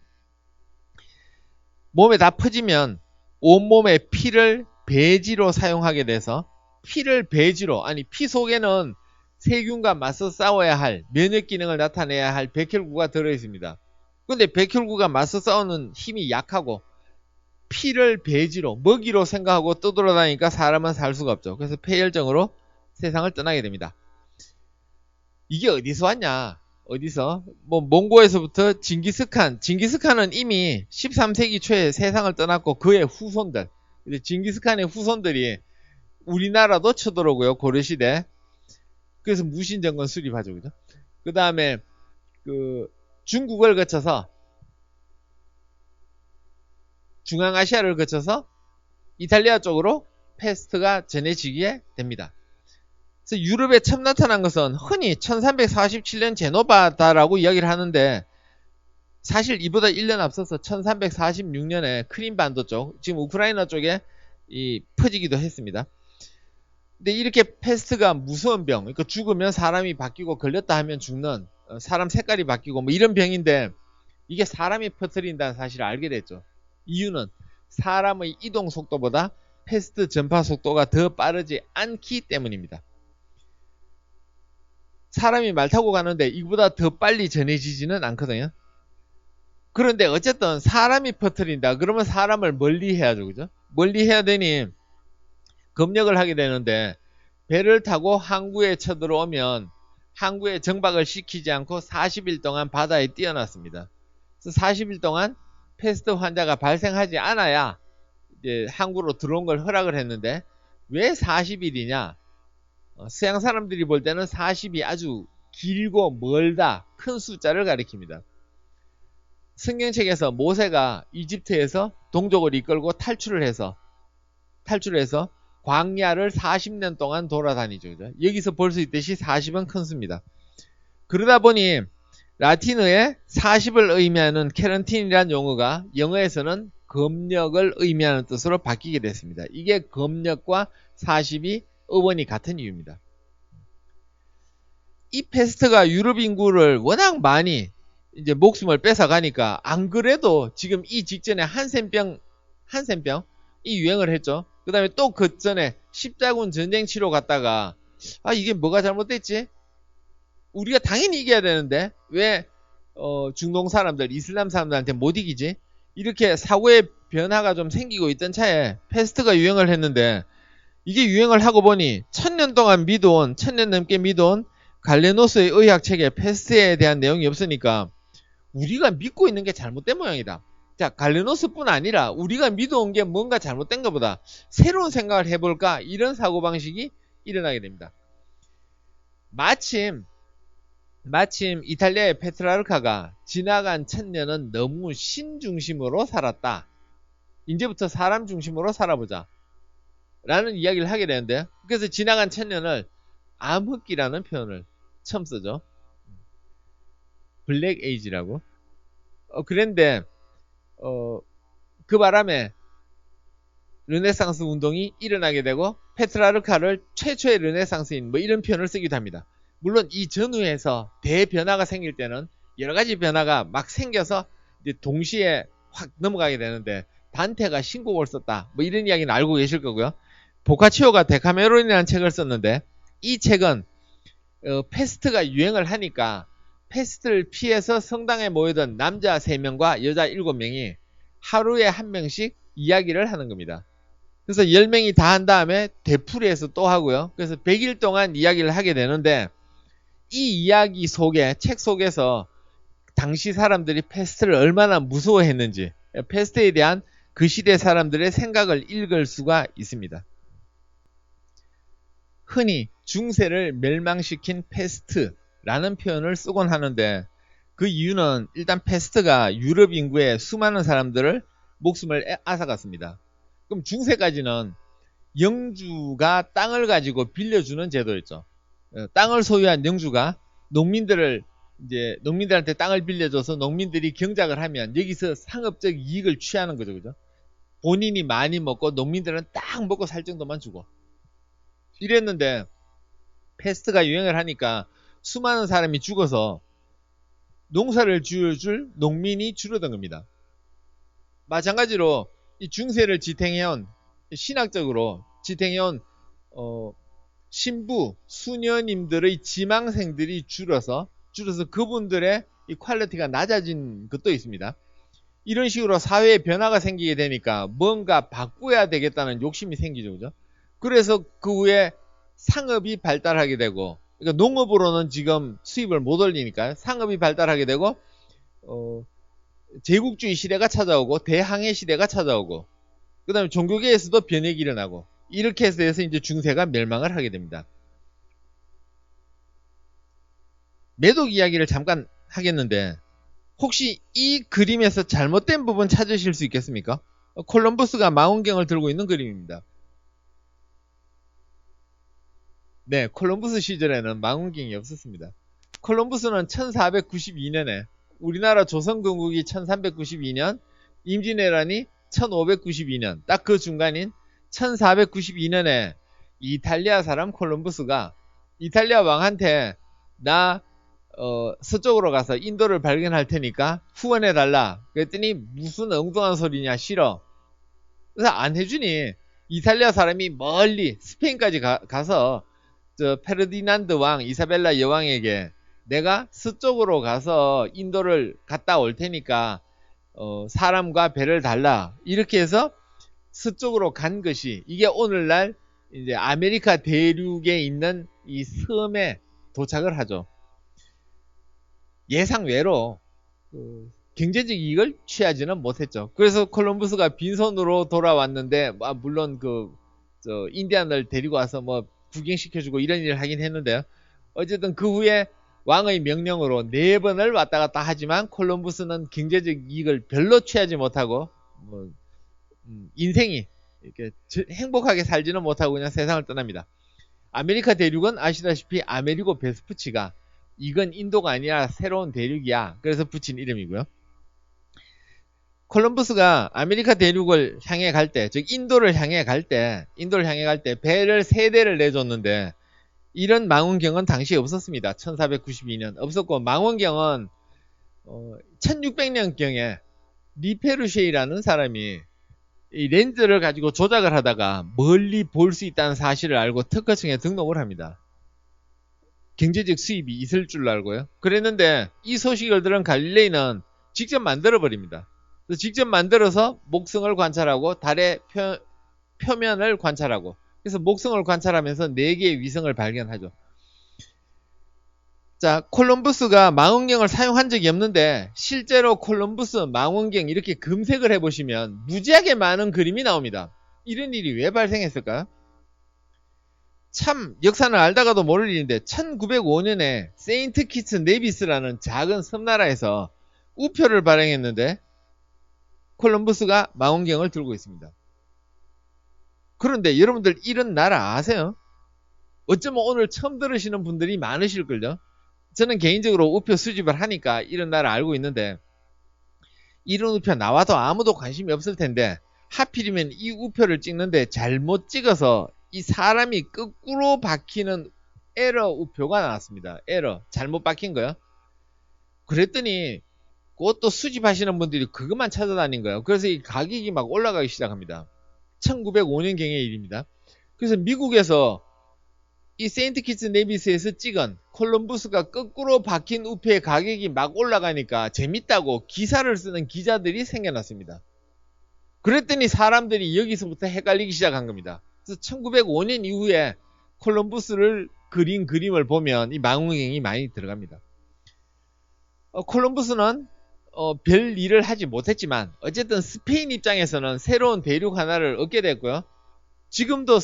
몸에 다 퍼지면 온몸의 피를 배지로 사용하게 돼서 피를 배지로, 아니 피 속에는 세균과 맞서 싸워야 할 면역 기능을 나타내야 할 백혈구가 들어있습니다. 근데 백혈구가 맞서 싸우는 힘이 약하고 피를 배지로, 먹이로 생각하고 떠돌아다니니까 사람은 살 수가 없죠. 그래서 폐혈증으로 세상을 떠나게 됩니다. 이게 어디서 왔냐? 어디서? 뭐 몽고에서부터 징기스칸은 이미 13세기 초에 세상을 떠났고 그의 후손들, 징기스칸의 후손들이 우리나라도 쳐들어오고요. 고려시대. 그래서 무신정권 수립하죠. 그죠? 그 다음에 중국을 거쳐서 중앙아시아를 거쳐서 이탈리아 쪽으로 패스트가 전해지게 됩니다. 그래서 유럽에 처음 나타난 것은 흔히 1347년 제노바다라고 이야기를 하는데 사실 이보다 1년 앞서서 1346년에 크림반도 쪽, 지금 우크라이나 쪽에 퍼지기도 했습니다. 근데 이렇게 패스트가 무서운 병, 그러니까 죽으면 사람이 바뀌고 걸렸다 하면 죽는, 사람 색깔이 바뀌고 뭐 이런 병인데 이게 사람이 퍼뜨린다는 사실을 알게 됐죠. 이유는 사람의 이동 속도보다 패스트 전파 속도가 더 빠르지 않기 때문입니다. 사람이 말 타고 가는데 이보다 더 빨리 전해지지는 않거든요. 그런데 어쨌든 사람이 퍼뜨린다. 그러면 사람을 멀리 해야죠. 그죠? 멀리 해야 되니 검역을 하게 되는데 배를 타고 항구에 쳐들어오면 항구에 정박을 시키지 않고 40일 동안 바다에 띄어놨습니다. 그래서 40일 동안 패스트 환자가 발생하지 않아야 이제 항구로 들어온 걸 허락을 했는데 왜 40일이냐? 서양 사람들이 볼 때는 40이 아주 길고 멀다, 큰 숫자를 가리킵니다. 성경책에서 모세가 이집트에서 동족을 이끌고 탈출을 해서 광야를 40년 동안 돌아다니죠. 그죠? 여기서 볼 수 있듯이 40은 큰 수입니다. 그러다 보니 라틴어에 40을 의미하는 캐런틴이라는 용어가 영어에서는 검역을 의미하는 뜻으로 바뀌게 됐습니다. 이게 검역과 40이 어원이 같은 이유입니다. 이 패스트가 유럽 인구를 워낙 많이 이제 목숨을 뺏어가니까 안 그래도 지금 이 직전에 한센병이 유행을 했죠. 그 다음에 또 그 전에 십자군 전쟁 치러 갔다가 이게 뭐가 잘못됐지? 우리가 당연히 이겨야 되는데 왜 중동 사람들, 이슬람 사람들한테 못 이기지? 이렇게 사고의 변화가 좀 생기고 있던 차에 패스트가 유행을 했는데 이게 유행을 하고 보니 1000년 동안 믿어온, 1000년 넘게 믿어온 갈레노스의 의학책에 패스트에 대한 내용이 없으니까 우리가 믿고 있는 게 잘못된 모양이다. 자, 갈레노스뿐 아니라 우리가 믿어온 게 뭔가 잘못된 것보다 새로운 생각을 해볼까? 이런 사고방식이 일어나게 됩니다. 마침 이탈리아의 페트라르카가 지나간 1000년은 너무 신 중심으로 살았다. 이제부터 사람 중심으로 살아보자. 라는 이야기를 하게 되는데, 그래서 지나간 1000년을 암흑기라는 표현을 처음 쓰죠. 블랙 에이지라고. 그런데 그 바람에 르네상스 운동이 일어나게 되고 페트라르카를 최초의 르네상스인 뭐 이런 표현을 쓰기도 합니다. 물론 이 전후에서 대변화가 생길 때는 여러 가지 변화가 막 생겨서 이제 동시에 확 넘어가게 되는데 단테가 신곡을 썼다 뭐 이런 이야기는 알고 계실 거고요. 보카치오가 데카메론이라는 책을 썼는데 이 책은 패스트가 유행을 하니까 패스트를 피해서 성당에 모이던 남자 3명과 여자 7명이 하루에 한 명씩 이야기를 하는 겁니다. 그래서 10명이 다 한 다음에 되풀이해서 또 하고요. 그래서 100일 동안 이야기를 하게 되는데 이 이야기 속에, 책 속에서 당시 사람들이 패스트를 얼마나 무서워했는지, 패스트에 대한 그 시대 사람들의 생각을 읽을 수가 있습니다. 흔히 중세를 멸망시킨 패스트라는 표현을 쓰곤 하는데 그 이유는 일단 패스트가 유럽 인구의 수많은 사람들을 목숨을 앗아갔습니다. 그럼 중세까지는 영주가 땅을 가지고 빌려주는 제도였죠. 땅을 소유한 영주가 농민들한테 땅을 빌려줘서 농민들이 경작을 하면 여기서 상업적 이익을 취하는 거죠. 그죠? 본인이 많이 먹고 농민들은 딱 먹고 살 정도만 주고. 이랬는데 패스트가 유행을 하니까 수많은 사람이 죽어서 농사를 지어줄 농민이 줄어든 겁니다. 마찬가지로 이 중세를 지탱해온 신학적으로 지탱해온 신부 수녀님들의 지망생들이 줄어서 그분들의 이 퀄리티가 낮아진 것도 있습니다. 이런 식으로 사회에 변화가 생기게 되니까 뭔가 바꿔야 되겠다는 욕심이 생기죠. 그죠? 그래서 그 후에 상업이 발달하게 되고, 그러니까 농업으로는 지금 수입을 못 올리니까 상업이 발달하게 되고, 제국주의 시대가 찾아오고, 대항해 시대가 찾아오고, 그 다음에 종교계에서도 변혁이 일어나고, 이렇게 해서 이제 중세가 멸망을 하게 됩니다. 매독 이야기를 잠깐 하겠는데, 혹시 이 그림에서 잘못된 부분 찾으실 수 있겠습니까? 콜럼버스가 망원경을 들고 있는 그림입니다. 네, 콜럼버스 시절에는 망원경이 없었습니다. 콜럼버스는 1492년에 우리나라 조선건국이 1392년, 임진왜란이 1592년, 딱 그 중간인 1492년에 이탈리아 사람 콜럼버스가 이탈리아 왕한테 나 서쪽으로 가서 인도를 발견할 테니까 후원해달라. 그랬더니 무슨 엉뚱한 소리냐, 싫어. 그래서 안 해주니 이탈리아 사람이 멀리 스페인까지 가서 저 페르디난드 왕, 이사벨라 여왕에게 내가 서쪽으로 가서 인도를 갔다 올 테니까 사람과 배를 달라. 이렇게 해서 서쪽으로 간 것이 이게 오늘날 이제 아메리카 대륙에 있는 이 섬에 도착을 하죠. 예상외로 경제적 이익을 취하지는 못했죠. 그래서 콜럼버스가 빈손으로 돌아왔는데 물론 인디안을 데리고 와서 뭐 구경시켜주고 이런 일을 하긴 했는데요. 어쨌든 그 후에 왕의 명령으로 4번을 왔다 갔다 하지만 콜럼버스는 경제적 이익을 별로 취하지 못하고 인생이 이렇게 행복하게 살지는 못하고 그냥 세상을 떠납니다. 아메리카 대륙은 아시다시피 아메리고 베스푸치가 이건 인도가 아니라 새로운 대륙이야. 그래서 붙인 이름이고요. 콜럼버스가 아메리카 대륙을 향해 갈 때, 즉 인도를 향해 갈 때 배를 3대를 내줬는데 이런 망원경은 당시에 없었습니다. 1492년 없었고 망원경은 1600년경에 리페르쉐이라는 사람이 이 렌즈를 가지고 조작을 하다가 멀리 볼 수 있다는 사실을 알고 특허청에 등록을 합니다. 경제적 수입이 있을 줄 알고요. 그랬는데 이 소식을 들은 갈릴레이는 직접 만들어 버립니다. 직접 만들어서 목성을 관찰하고 달의 표면을 관찰하고, 그래서 목성을 관찰하면서 4개의 위성을 발견하죠. 자, 콜럼버스가 망원경을 사용한 적이 없는데 실제로 콜럼버스 망원경 이렇게 검색을 해보시면 무지하게 많은 그림이 나옵니다. 이런 일이 왜 발생했을까요? 참 역사는 알다가도 모를 일인데 1905년에 세인트 키츠 네비스라는 작은 섬나라에서 우표를 발행했는데 콜럼버스가 망원경을 들고 있습니다. 그런데 여러분들 이런 나라 아세요? 어쩌면 오늘 처음 들으시는 분들이 많으실걸요? 저는 개인적으로 우표 수집을 하니까 이런 나라 알고 있는데, 이런 우표 나와도 아무도 관심이 없을 텐데 하필이면 이 우표를 찍는데 잘못 찍어서 이 사람이 거꾸로 박히는 에러 우표가 나왔습니다. 에러, 잘못 박힌 거요. 그랬더니 그것도 수집하시는 분들이 그것만 찾아다닌 거예요. 그래서 이 가격이 막 올라가기 시작합니다. 1905년경의 일입니다. 그래서 미국에서 이 세인트 키츠 네비스에서 찍은 콜럼버스가 거꾸로 박힌 우표의 가격이 막 올라가니까 재밌다고 기사를 쓰는 기자들이 생겨났습니다. 그랬더니 사람들이 여기서부터 헷갈리기 시작한 겁니다. 그래서 1905년 이후에 콜럼버스를 그린 그림을 보면 이 망원경이 많이 들어갑니다. 콜럼버스는 별 일을 하지 못했지만 어쨌든 스페인 입장에서는 새로운 대륙 하나를 얻게 됐고요. 지금도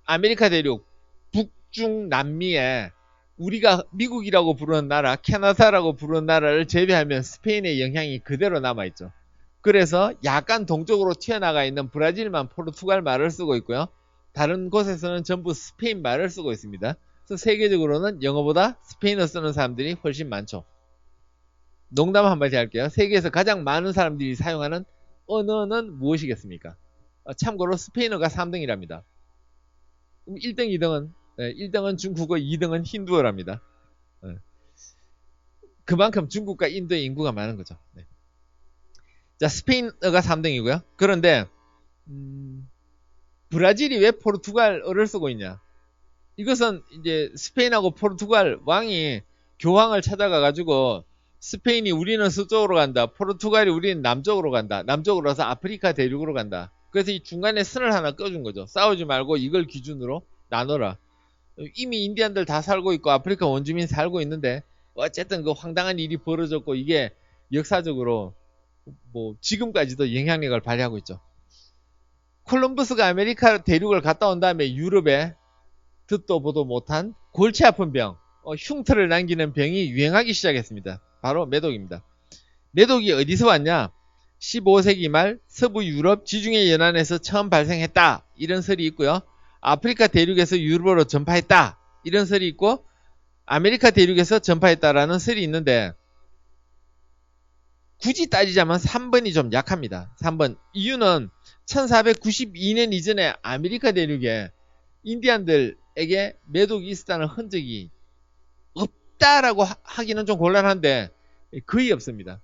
아메리카 대륙 북중 남미에 우리가 미국이라고 부르는 나라, 캐나다라고 부르는 나라를 제외하면 스페인의 영향이 그대로 남아있죠. 그래서 약간 동쪽으로 튀어나가 있는 브라질만 포르투갈 말을 쓰고 있고요. 다른 곳에서는 전부 스페인 말을 쓰고 있습니다. 그래서 세계적으로는 영어보다 스페인어 쓰는 사람들이 훨씬 많죠. 농담 한마디 할게요. 세계에서 가장 많은 사람들이 사용하는 언어는 무엇이겠습니까? 참고로 스페인어가 3등이랍니다. 1등, 2등은 1등은 중국어, 2등은 힌두어랍니다. 그만큼 중국과 인도의 인구가 많은 거죠. 네. 자, 스페인어가 3등이고요. 그런데 브라질이 왜 포르투갈어를 쓰고 있냐? 이것은 이제 스페인하고 포르투갈 왕이 교황을 찾아가 가지고 스페인이 우리는 서쪽으로 간다, 포르투갈이 우리는 남쪽으로 간다, 남쪽으로 와서 아프리카 대륙으로 간다. 그래서 이 중간에 선을 하나 꺼준 거죠. 싸우지 말고 이걸 기준으로 나눠라. 이미 인디안들 다 살고 있고 아프리카 원주민 살고 있는데 어쨌든 그 황당한 일이 벌어졌고 이게 역사적으로 뭐 지금까지도 영향력을 발휘하고 있죠. 콜럼버스가 아메리카 대륙을 갔다 온 다음에 유럽에 듣도 보도 못한 골치 아픈 병, 흉터를 남기는 병이 유행하기 시작했습니다. 바로 매독입니다. 매독이 어디서 왔냐? 15세기 말 서부 유럽 지중해 연안에서 처음 발생했다, 이런 설이 있고요. 아프리카 대륙에서 유럽으로 전파했다, 이런 설이 있고, 아메리카 대륙에서 전파했다라는 설이 있는데, 굳이 따지자면 3번이 좀 약합니다. 3번. 이유는 1492년 이전에 아메리카 대륙에 인디안들에게 매독이 있었다는 흔적이 없다라고 하기는 좀 곤란한데 거의 없습니다.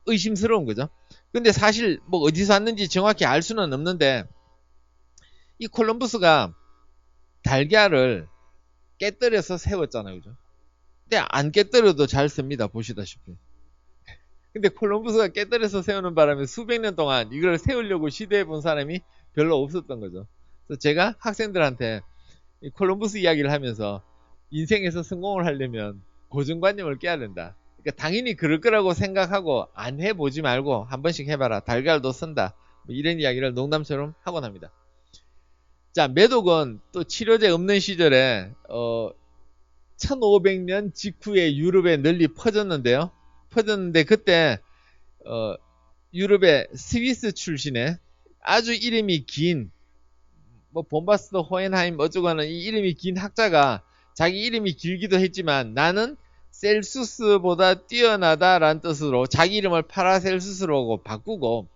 의심스러운 거죠. 근데 사실 뭐 어디서 왔는지 정확히 알 수는 없는데, 이 콜럼버스가 달걀을 깨뜨려서 세웠잖아요. 그죠? 근데 안 깨뜨려도 잘 씁니다. 보시다시피. 근데 콜럼버스가 깨뜨려서 세우는 바람에 수백 년 동안 이걸 세우려고 시도해 본 사람이 별로 없었던 거죠. 그래서 제가 학생들한테 이 콜럼버스 이야기를 하면서 인생에서 성공을 하려면 고정관념을 깨야 된다. 그러니까 당연히 그럴 거라고 생각하고 안 해보지 말고 한 번씩 해봐라. 달걀도 쓴다. 뭐 이런 이야기를 농담처럼 하곤 합니다. 자, 매독은 또 치료제 없는 시절에 1500년 직후에 유럽에 널리 퍼졌는데요. 퍼졌는데 그때 유럽의 스위스 출신의 아주 이름이 긴, 뭐 본바스트 호헨하임 어쩌고는 이 이름이 긴 학자가 자기 이름이 길기도 했지만 나는 셀수스보다 뛰어나다라는 뜻으로 자기 이름을 파라셀수스로 바꾸고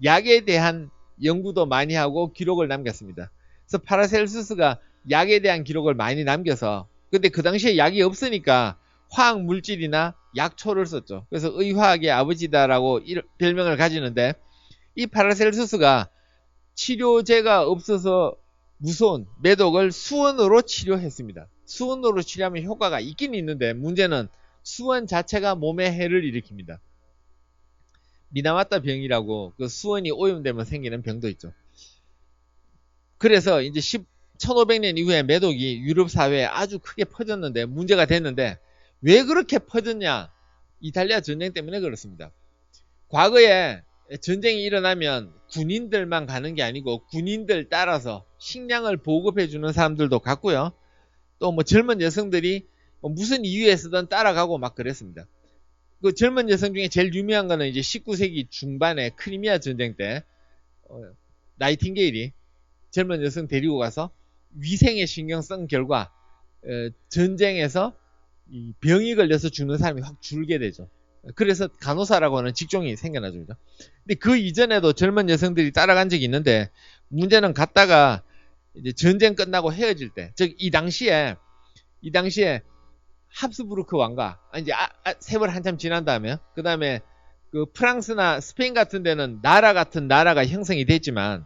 약에 대한 연구도 많이 하고 기록을 남겼습니다. 그래서 파라셀수스가 약에 대한 기록을 많이 남겨서, 근데 그 당시에 약이 없으니까 화학 물질이나 약초를 썼죠. 그래서 의화학의 아버지다라고 별명을 가지는데, 이 파라셀수스가 치료제가 없어서 무서운 매독을 수원으로 치료했습니다. 수원으로 치료하면 효과가 있긴 있는데 문제는 수원 자체가 몸에 해를 일으킵니다. 미나마타 병이라고 그 수원이 오염되면 생기는 병도 있죠. 그래서 이제 1500년 이후에 매독이 유럽 사회에 아주 크게 퍼졌는데 문제가 됐는데 왜 그렇게 퍼졌냐? 이탈리아 전쟁 때문에 그렇습니다. 과거에 전쟁이 일어나면 군인들만 가는 게 아니고 군인들 따라서 식량을 보급해주는 사람들도 갔고요. 또 뭐 젊은 여성들이 무슨 이유에서든 따라가고 막 그랬습니다. 그 젊은 여성 중에 제일 유명한 거는 이제 19세기 중반에 크리미아 전쟁 때 나이팅게일이 젊은 여성 데리고 가서 위생에 신경 쓴 결과 전쟁에서 병이 걸려서 죽는 사람이 확 줄게 되죠. 그래서 간호사라고 하는 직종이 생겨나죠. 그죠? 근데 그 이전에도 젊은 여성들이 따라간 적이 있는데 문제는 갔다가 이제 전쟁 끝나고 헤어질 때, 즉 이 당시에 합스부르크 왕가, 이제 세월 한참 지난 다음에 그 다음에 그 프랑스나 스페인 같은 데는 나라 같은 나라가 형성이 됐지만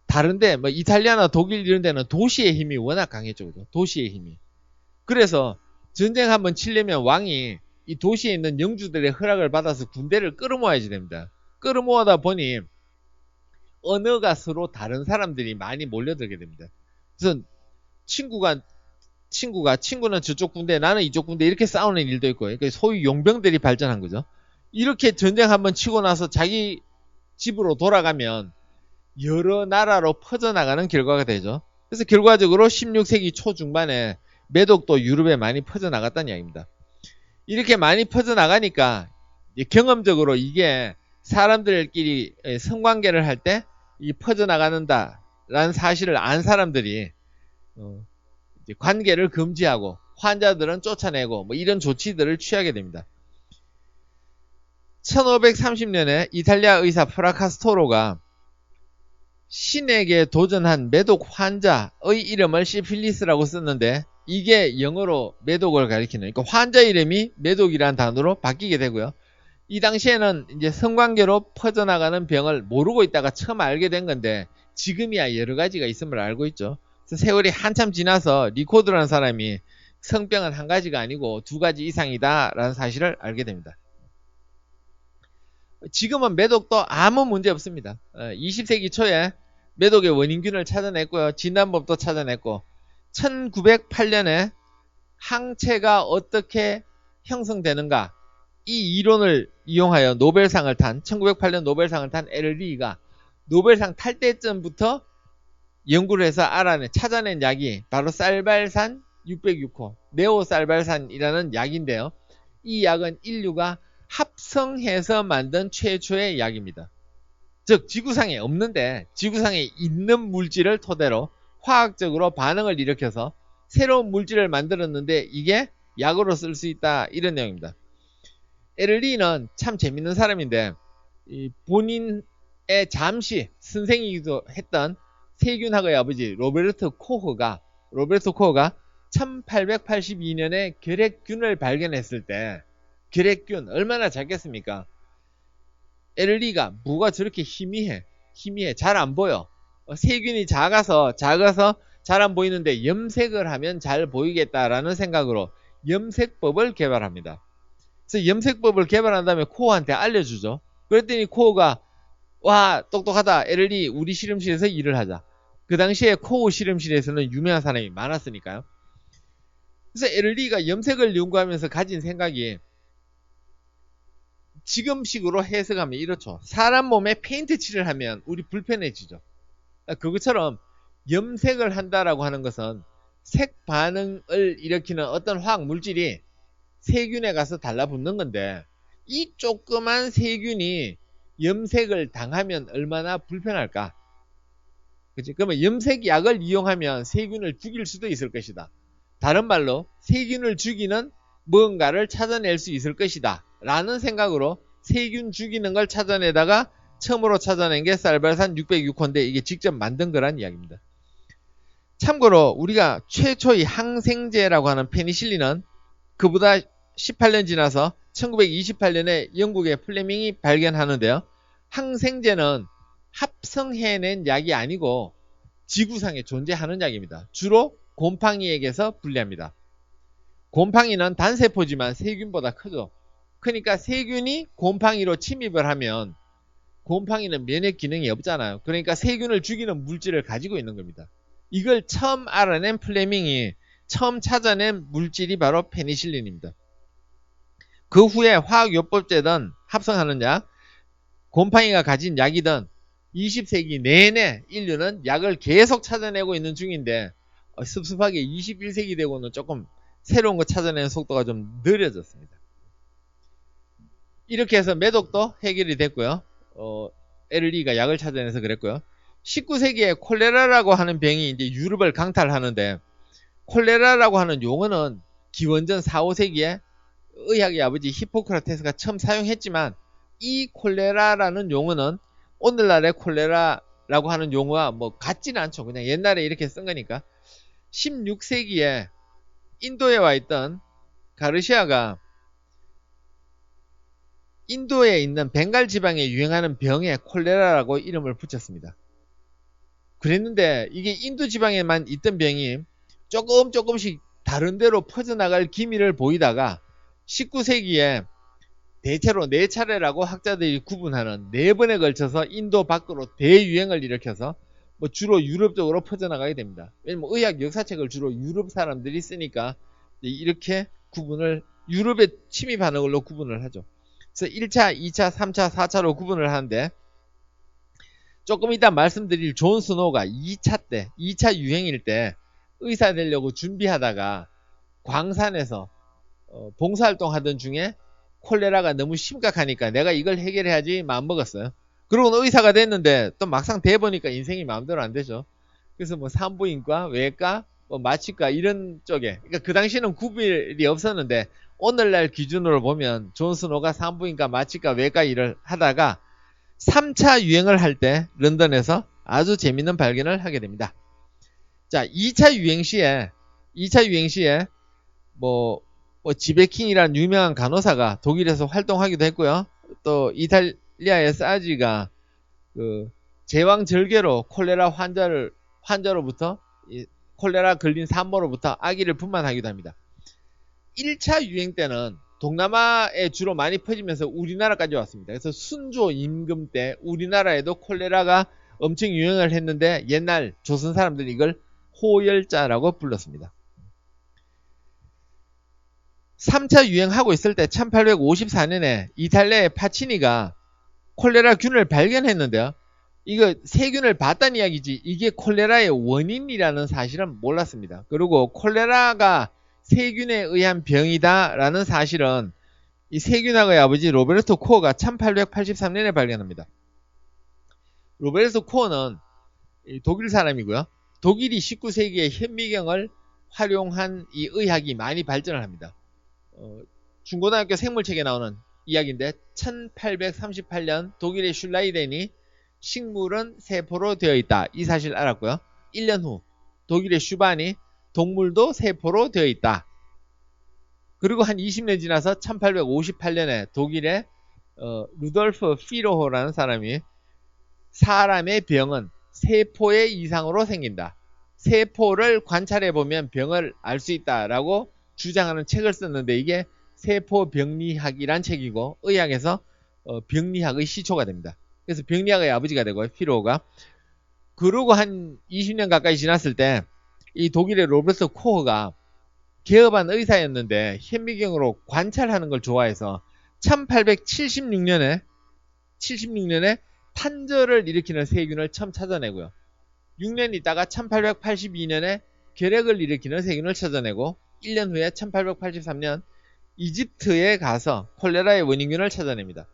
다른데 뭐 이탈리아나 독일 이런 데는 도시의 힘이 워낙 강했죠. 그죠? 도시의 힘이. 그래서 전쟁 한번 치려면 왕이 이 도시에 있는 영주들의 허락을 받아서 군대를 끌어모아야지 됩니다. 끌어모아다 보니 언어가 서로 다른 사람들이 많이 몰려들게 됩니다. 그래서 친구는 저쪽 군대, 나는 이쪽 군대 이렇게 싸우는 일도 있고, 그러니까 소위 용병들이 발전한 거죠. 이렇게 전쟁 한번 치고 나서 자기 집으로 돌아가면 여러 나라로 퍼져나가는 결과가 되죠. 그래서 결과적으로 16세기 초중반에 매독도 유럽에 많이 퍼져나갔다는 이야기입니다. 이렇게 많이 퍼져나가니까 경험적으로 이게 사람들끼리 성관계를 할 때 퍼져나가는다라는 사실을 안 사람들이 관계를 금지하고 환자들은 쫓아내고 뭐 이런 조치들을 취하게 됩니다. 1530년에 이탈리아 의사 프라카스토로가 신에게 도전한 매독 환자의 이름을 시필리스라고 썼는데 이게 영어로 매독을 가리키는, 그러니까 환자 이름이 매독이라는 단어로 바뀌게 되고요. 이 당시에는 이제 성관계로 퍼져나가는 병을 모르고 있다가 처음 알게 된 건데 지금이야 여러 가지가 있음을 알고 있죠. 그래서 세월이 한참 지나서 리코드라는 사람이 성병은 한 가지가 아니고 두 가지 이상이다 라는 사실을 알게 됩니다. 지금은 매독도 아무 문제 없습니다. 20세기 초에 매독의 원인균을 찾아냈고요. 진단법도 찾아냈고 1908년에 항체가 어떻게 형성되는가 이 이론을 이용하여 노벨상을 탄 1908년 노벨상을 탄 에르리가 노벨상 탈 때쯤부터 연구를 해서 찾아낸 약이 바로 쌀발산 606호 네오쌀발산이라는 약인데요. 이 약은 인류가 합성해서 만든 최초의 약입니다. 즉 지구상에 없는데 지구상에 있는 물질을 토대로 화학적으로 반응을 일으켜서 새로운 물질을 만들었는데 이게 약으로 쓸 수 있다 이런 내용입니다. 에르리는 참 재밌는 사람인데 본인의 잠시 선생이기도 했던 세균학의 아버지 로베르토 코흐가 1882년에 결핵균을 발견했을 때 결핵균 얼마나 작겠습니까? 에르리가 뭐가 저렇게 희미해 잘 안 보여. 세균이 작아서 잘 안 보이는데 염색을 하면 잘 보이겠다라는 생각으로 염색법을 개발합니다. 그래서 염색법을 개발한 다음에 코어한테 알려주죠. 그랬더니 코어가 와 똑똑하다 에르리 우리 실험실에서 일을 하자. 그 당시에 코어 실험실에서는 유명한 사람이 많았으니까요. 그래서 에르리가 염색을 연구하면서 가진 생각이 지금식으로 해석하면 이렇죠. 사람 몸에 페인트 칠을 하면 우리 불편해지죠. 그것처럼 염색을 한다라고 하는 것은 색 반응을 일으키는 어떤 화학 물질이 세균에 가서 달라붙는 건데 이 조그만 세균이 염색을 당하면 얼마나 불편할까? 그치? 그러면 염색약을 이용하면 세균을 죽일 수도 있을 것이다. 다른 말로 세균을 죽이는 뭔가를 찾아낼 수 있을 것이다 라는 생각으로 세균 죽이는 걸 찾아내다가 처음으로 찾아낸 게 쌀발산 606호인데 이게 직접 만든 거란 이야기입니다. 참고로 우리가 최초의 항생제라고 하는 페니실린은 그보다 18년 지나서 1928년에 영국의 플레밍이 발견하는데요. 항생제는 합성해낸 약이 아니고 지구상에 존재하는 약입니다. 주로 곰팡이에게서 분리합니다. 곰팡이는 단세포지만 세균보다 크죠. 그러니까 세균이 곰팡이로 침입을 하면 곰팡이는 면역 기능이 없잖아요. 그러니까 세균을 죽이는 물질을 가지고 있는 겁니다. 이걸 처음 알아낸 플레밍이 처음 찾아낸 물질이 바로 페니실린입니다. 그 후에 화학요법제든 합성하는 약, 곰팡이가 가진 약이든 20세기 내내 인류는 약을 계속 찾아내고 있는 중인데 습습하게 21세기 되고는 조금 새로운 거 찾아내는 속도가 좀 느려졌습니다. 이렇게 해서 매독도 해결이 됐고요. 에르리가 약을 찾아내서 그랬고요. 19세기에 콜레라라고 하는 병이 이제 유럽을 강탈하는데 콜레라라고 하는 용어는 기원전 4, 5세기에 의학의 아버지 히포크라테스가 처음 사용했지만 이 콜레라라는 용어는 오늘날의 콜레라라고 하는 용어와 뭐 같지는 않죠. 그냥 옛날에 이렇게 쓴 거니까. 16세기에 인도에 와 있던 가르시아가 인도에 있는 벵갈 지방에 유행하는 병에 콜레라라고 이름을 붙였습니다. 그랬는데 이게 인도 지방에만 있던 병이 조금씩 다른 데로 퍼져나갈 기미를 보이다가 19세기에 대체로 4차례라고 학자들이 구분하는 4번에 걸쳐서 인도 밖으로 대유행을 일으켜서 뭐 주로 유럽 쪽으로 퍼져나가게 됩니다. 왜냐면 의학 역사책을 주로 유럽 사람들이 쓰니까 이렇게 구분을 유럽에 침입하는 걸로 구분을 하죠. 그래서 1차, 2차, 3차, 4차로 구분을 하는데 조금 이따 말씀드릴 존 스노우가 2차 유행일 때 의사 되려고 준비하다가 광산에서 봉사활동 하던 중에 콜레라가 너무 심각하니까 내가 이걸 해결해야지 마음먹었어요. 그러고 의사가 됐는데 또 막상 돼보니까 인생이 마음대로 안 되죠. 그래서 뭐 산부인과, 외과, 뭐 마취과 이런 쪽에 그러니까 그 당시에는 구별이 없었는데 오늘날 기준으로 보면 존 스노가 산부인과, 마취과, 외과 일을 하다가 3차 유행을 할 때 런던에서 아주 재밌는 발견을 하게 됩니다. 자, 2차 유행 시에 뭐 지베킨이라는 유명한 간호사가 독일에서 활동하기도 했고요. 또 이탈리아의 사지가 그 제왕절개로 콜레라 환자로부터 콜레라 걸린 산모로부터 아기를 분만하기도 합니다. 1차 유행 때는 동남아에 주로 많이 퍼지면서 우리나라까지 왔습니다. 그래서 순조 임금 때 우리나라에도 콜레라가 엄청 유행을 했는데 옛날 조선 사람들이 이걸 호열자라고 불렀습니다. 3차 유행하고 있을 때 1854년에 이탈리아의 파치니가 콜레라균을 발견했는데요. 이거 세균을 봤다는 이야기지 이게 콜레라의 원인이라는 사실은 몰랐습니다. 그리고 콜레라가 세균에 의한 병이다 라는 사실은 이 세균학의 아버지 로베르토 코어가 1883년에 발견합니다. 로베르토 코어는 독일 사람이고요. 독일이 19세기에 현미경을 활용한 이 의학이 많이 발전을 합니다. 중고등학교 생물책에 나오는 이야기인데 1838년 독일의 슐라이덴이 식물은 세포로 되어 있다 이 사실을 알았고요. 1년 후 독일의 슈반이 동물도 세포로 되어 있다. 그리고 한 20년 지나서 1858년에 독일의 루돌프 피로호라는 사람이 사람의 병은 세포의 이상으로 생긴다. 세포를 관찰해보면 병을 알 수 있다라고 주장하는 책을 썼는데 이게 세포병리학이란 책이고 의학에서 병리학의 시초가 됩니다. 그래서 병리학의 아버지가 되고요. 피로호가. 그러고 한 20년 가까이 지났을 때 이 독일의 로베르토 코어가 개업한 의사였는데 현미경으로 관찰하는 걸 좋아해서 1876년에 탄저를 일으키는 세균을 처음 찾아내고요. 6년 있다가 1882년에 결핵을 일으키는 세균을 찾아내고 1년 후에 1883년 이집트에 가서 콜레라의 원인균을 찾아냅니다.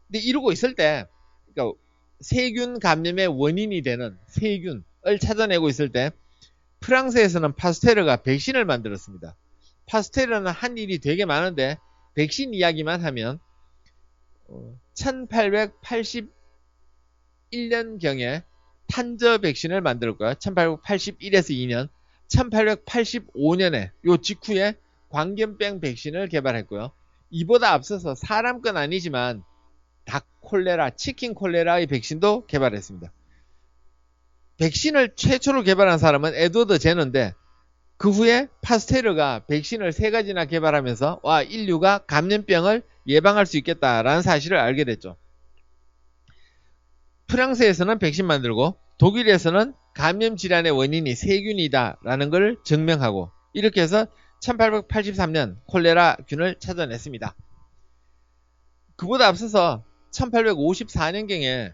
근데 이러고 있을 때 그러니까 세균 감염의 원인이 되는 세균을 찾아내고 있을 때 프랑스에서는 파스테르가 백신을 만들었습니다. 파스테르는 한 일이 되게 많은데 백신 이야기만 하면 1881년경에 탄저 백신을 만들었고요. 1881에서 2년 1885년에 요 직후에 광견병 백신을 개발했고요. 이보다 앞서서 사람 건 아니지만 닭 콜레라, 치킨 콜레라의 백신도 개발했습니다. 백신을 최초로 개발한 사람은 에드워드 제너인데 그 후에 파스테르가 백신을 3가지나 개발하면서 와, 인류가 감염병을 예방할 수 있겠다라는 사실을 알게 됐죠. 프랑스에서는 백신 만들고 독일에서는 감염 질환의 원인이 세균이다라는 걸 증명하고 이렇게 해서 1883년 콜레라균을 찾아냈습니다. 그보다 앞서서 1854년경에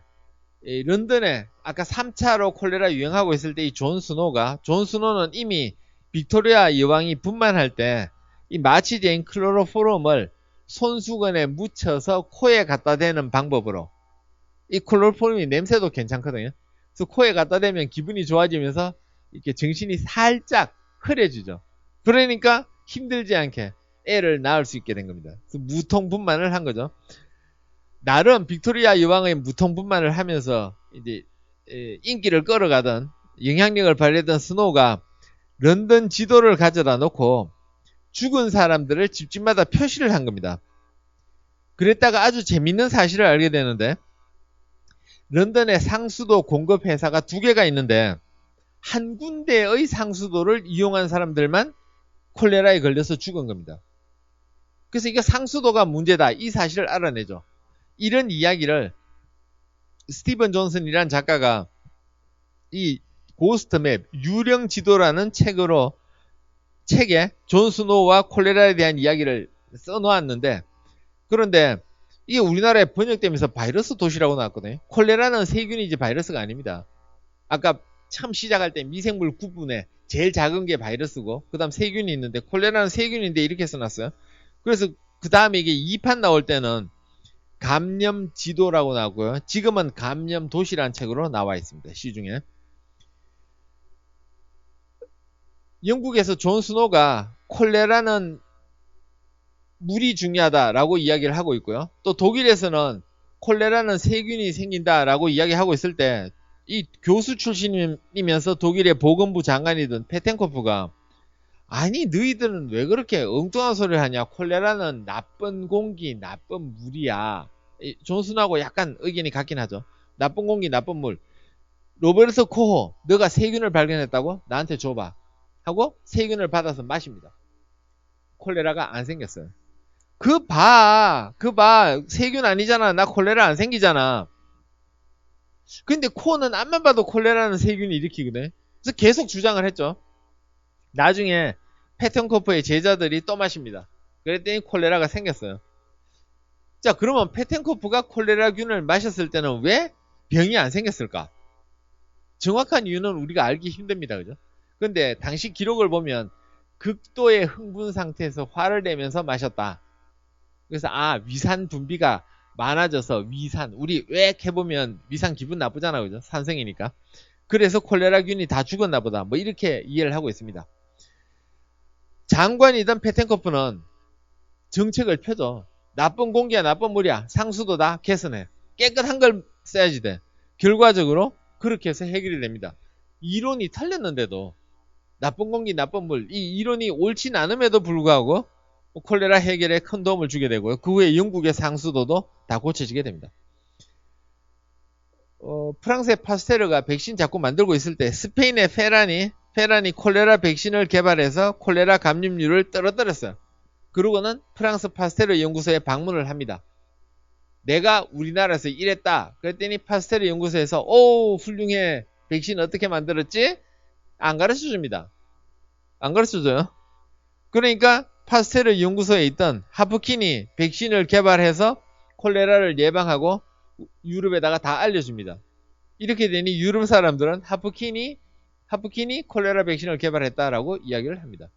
런던에 아까 3차로 콜레라 유행하고 있을 때 이 존 스노는 이미 빅토리아 여왕이 분만할 때 이 마취제인 클로로포름을 손수건에 묻혀서 코에 갖다 대는 방법으로 이 클로로폼이 냄새도 괜찮거든요. 그래서 코에 갖다 대면 기분이 좋아지면서 이렇게 정신이 살짝 흐려지죠. 그러니까 힘들지 않게 애를 낳을 수 있게 된 겁니다. 그래서 무통분만을 한 거죠. 나름 빅토리아 여왕의 무통분만을 하면서 이제 인기를 끌어가던 영향력을 발휘했던 스노우가 런던 지도를 가져다 놓고 죽은 사람들을 집집마다 표시를 한 겁니다. 그랬다가 아주 재밌는 사실을 알게 되는데 런던에 상수도 공급 회사가 2개가 있는데 한 군데의 상수도를 이용한 사람들만 콜레라에 걸려서 죽은 겁니다. 그래서 이게 상수도가 문제다 이 사실을 알아내죠. 이런 이야기를 스티븐 존슨이라는 작가가 이 고스트맵 유령 지도라는 책에 존 스노우와 콜레라에 대한 이야기를 써놓았는데 그런데 이게 우리나라에 번역되면서 바이러스 도시라고 나왔거든요. 콜레라는 세균이지 바이러스가 아닙니다. 아까 처음 시작할 때 미생물 구분에 제일 작은 게 바이러스고 그 다음 세균이 있는데 콜레라는 세균인데 이렇게 써놨어요. 그래서 그 다음에 이게 2판 나올 때는 감염 지도라고 나오고요. 지금은 감염 도시라는 책으로 나와 있습니다. 시중에. 영국에서 존 스노우가 콜레라는 물이 중요하다라고 이야기를 하고 있고요. 또 독일에서는 콜레라는 세균이 생긴다라고 이야기하고 있을 때 이 교수 출신이면서 독일의 보건부 장관이던 페텐코프가 아니 너희들은 왜 그렇게 엉뚱한 소리를 하냐. 콜레라는 나쁜 공기 나쁜 물이야. 존 스노우하고 약간 의견이 같긴 하죠. 나쁜 공기 나쁜 물. 로베르트 코호 너가 세균을 발견했다고? 나한테 줘봐 하고 세균을 받아서 마십니다. 콜레라가 안 생겼어요. 그 봐 세균 아니잖아. 나 콜레라 안 생기잖아. 근데 코는 앞만 봐도 콜레라는 세균이 일으키거든. 그래서 계속 주장을 했죠. 나중에 페텐코프의 제자들이 또 마십니다. 그랬더니 콜레라가 생겼어요. 자, 그러면 페텐코프가 콜레라균을 마셨을 때는 왜 병이 안 생겼을까? 정확한 이유는 우리가 알기 힘듭니다. 그죠? 근데 당시 기록을 보면 극도의 흥분 상태에서 화를 내면서 마셨다. 그래서 위산 분비가 많아져서 위산 우리 왜 해보면 위산 기분 나쁘잖아. 그죠? 산성이니까. 그래서 콜레라균이 다 죽었나 보다. 뭐 이렇게 이해를 하고 있습니다. 장관이던 페텐코프는 정책을 펴죠. 나쁜 공기야 나쁜 물이야 상수도다 개선해. 깨끗한 걸 써야지 돼. 결과적으로 그렇게 해서 해결이 됩니다. 이론이 틀렸는데도 나쁜 공기 나쁜 물 이 이론이 옳진 않음에도 불구하고 콜레라 해결에 큰 도움을 주게 되고요. 그 후에 영국의 상수도도 다 고쳐지게 됩니다. 프랑스의 파스테르가 백신 자꾸 만들고 있을 때 스페인의 페란이 콜레라 백신을 개발해서 콜레라 감염률을 떨어뜨렸어요. 그러고는 프랑스 파스테르 연구소에 방문을 합니다. 내가 우리나라에서 이랬다. 그랬더니 파스테르 연구소에서 오 훌륭해. 백신 어떻게 만들었지? 안 가르쳐줍니다. 안 가르쳐줘요. 그러니까 파스테르 연구소에 있던 하프킨이 백신을 개발해서 콜레라를 예방하고 유럽에다가 다 알려줍니다. 이렇게 되니 유럽 사람들은 하프킨이 콜레라 백신을 개발했다라고 이야기를 합니다.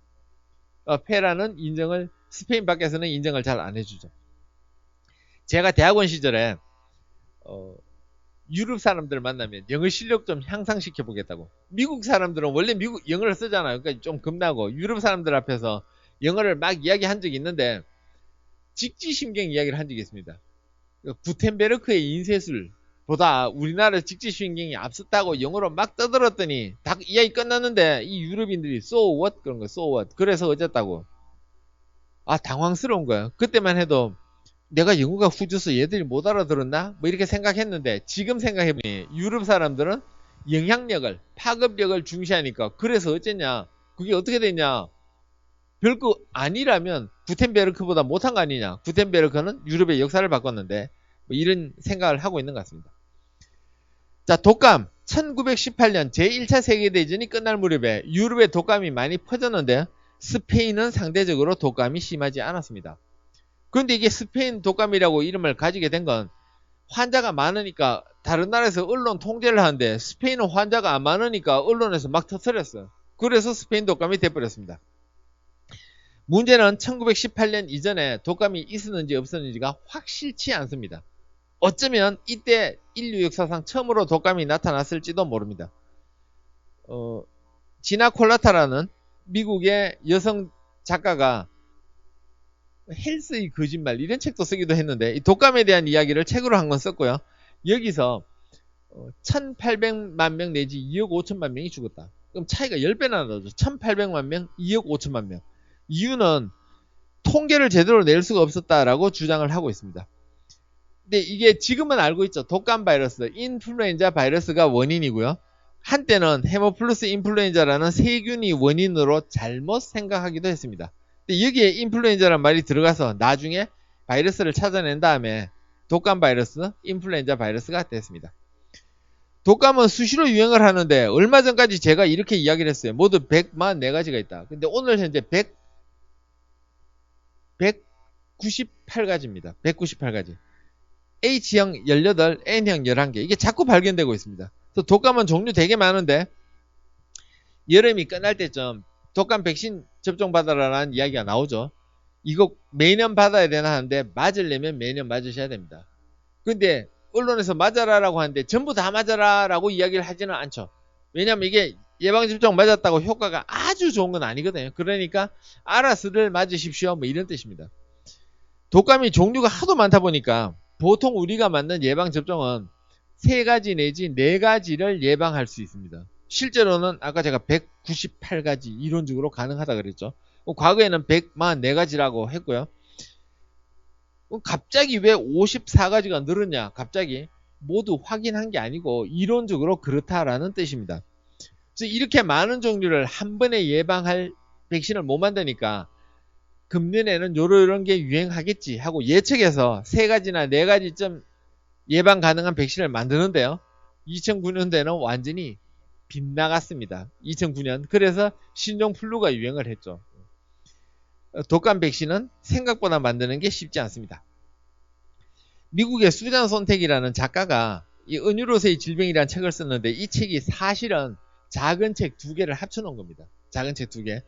페라는 스페인 밖에서는 인정을 잘 안 해주죠. 제가 대학원 시절에 유럽 사람들 만나면 영어 실력 좀 향상시켜 보겠다고. 미국 사람들은 원래 미국 영어를 쓰잖아요. 그러니까 좀 겁나고 유럽 사람들 앞에서 영어를 막 이야기한 적이 있는데 직지신경 이야기를 한 적이 있습니다. 구텐베르크의 인쇄술보다 우리나라 직지신경이 앞섰다고 영어로 막 떠들었더니 다 이야기 끝났는데 이 유럽인들이 so what 그런 거 so what 그래서 어쨌다고. 당황스러운 거예요. 그때만 해도 내가 영어가 후져서 얘들이 못 알아들었나? 뭐 이렇게 생각했는데 지금 생각해보니 유럽 사람들은 영향력을, 파급력을 중시하니까 그래서 어쨌냐? 그게 어떻게 됐냐? 별거 아니라면 구텐베르크보다 못한 거 아니냐? 구텐베르크는 유럽의 역사를 바꿨는데 뭐 이런 생각을 하고 있는 것 같습니다. 자, 독감. 1918년 제1차 세계대전이 끝날 무렵에 유럽에 독감이 많이 퍼졌는데 스페인은 상대적으로 독감이 심하지 않았습니다. 그런데 이게 스페인 독감이라고 이름을 가지게 된 건 환자가 많으니까 다른 나라에서 언론 통제를 하는데 스페인은 환자가 안 많으니까 언론에서 막 터뜨렸어요. 그래서 스페인 독감이 돼버렸습니다. 문제는 1918년 이전에 독감이 있었는지 없었는지가 확실치 않습니다. 어쩌면 이때 인류 역사상 처음으로 독감이 나타났을지도 모릅니다. 지나 콜라타라는 미국의 여성 작가가 헬스의 거짓말 이런 책도 쓰기도 했는데 이 독감에 대한 이야기를 책으로 한 권 썼고요. 여기서 1800만 명 내지 2억 5천만 명이 죽었다. 그럼 차이가 10배나 나죠. 1800만 명, 2억 5천만 명. 이유는 통계를 제대로 낼 수가 없었다라고 주장을 하고 있습니다. 근데 이게 지금은 알고 있죠. 독감 바이러스, 인플루엔자 바이러스가 원인이고요. 한때는 헤모플러스 인플루엔자라는 세균이 원인으로 잘못 생각하기도 했습니다. 근데 여기에 인플루엔자란 말이 들어가서 나중에 바이러스를 찾아낸 다음에 독감 바이러스, 인플루엔자 바이러스가 됐습니다. 독감은 수시로 유행을 하는데 얼마 전까지 제가 이렇게 이야기를 했어요. 모두 144가지가 있다. 근데 오늘 현재 198가지입니다. 198가지. H형 18, N형 11개. 이게 자꾸 발견되고 있습니다. 그래서 독감은 종류 되게 많은데 여름이 끝날 때쯤 독감 백신 접종 받아라라는 이야기가 나오죠. 이거 매년 받아야 되나 하는데 맞으려면 매년 맞으셔야 됩니다. 근데 언론에서 맞아라라고 하는데 전부 다 맞아라라고 이야기를 하지는 않죠. 왜냐면 이게 예방접종 맞았다고 효과가 아주 좋은 건 아니거든요. 그러니까 알아서를 맞으십시오. 뭐 이런 뜻입니다. 독감이 종류가 하도 많다 보니까 보통 우리가 맞는 예방접종은 3가지 내지 4가지를 예방할 수 있습니다. 실제로는 아까 제가 198가지 이론적으로 가능하다 그랬죠. 과거에는 144가지라고 했고요. 갑자기 왜 54가지가 늘었냐? 갑자기 모두 확인한 게 아니고 이론적으로 그렇다라는 뜻입니다. 그래서 이렇게 많은 종류를 한 번에 예방할 백신을 못 만드니까 금년에는 요런 게 유행하겠지 하고 예측해서 3가지나 4가지쯤 예방 가능한 백신을 만드는데요. 2009년대는 완전히 빗나갔습니다. 2009년. 그래서 신종플루가 유행을 했죠. 독감 백신은 생각보다 만드는 게 쉽지 않습니다. 미국의 수잔 손택이라는 작가가 이 은유로서의 질병이라는 책을 썼는데 이 책이 사실은 작은 책 2개를 합쳐놓은 겁니다. 작은 책 2개.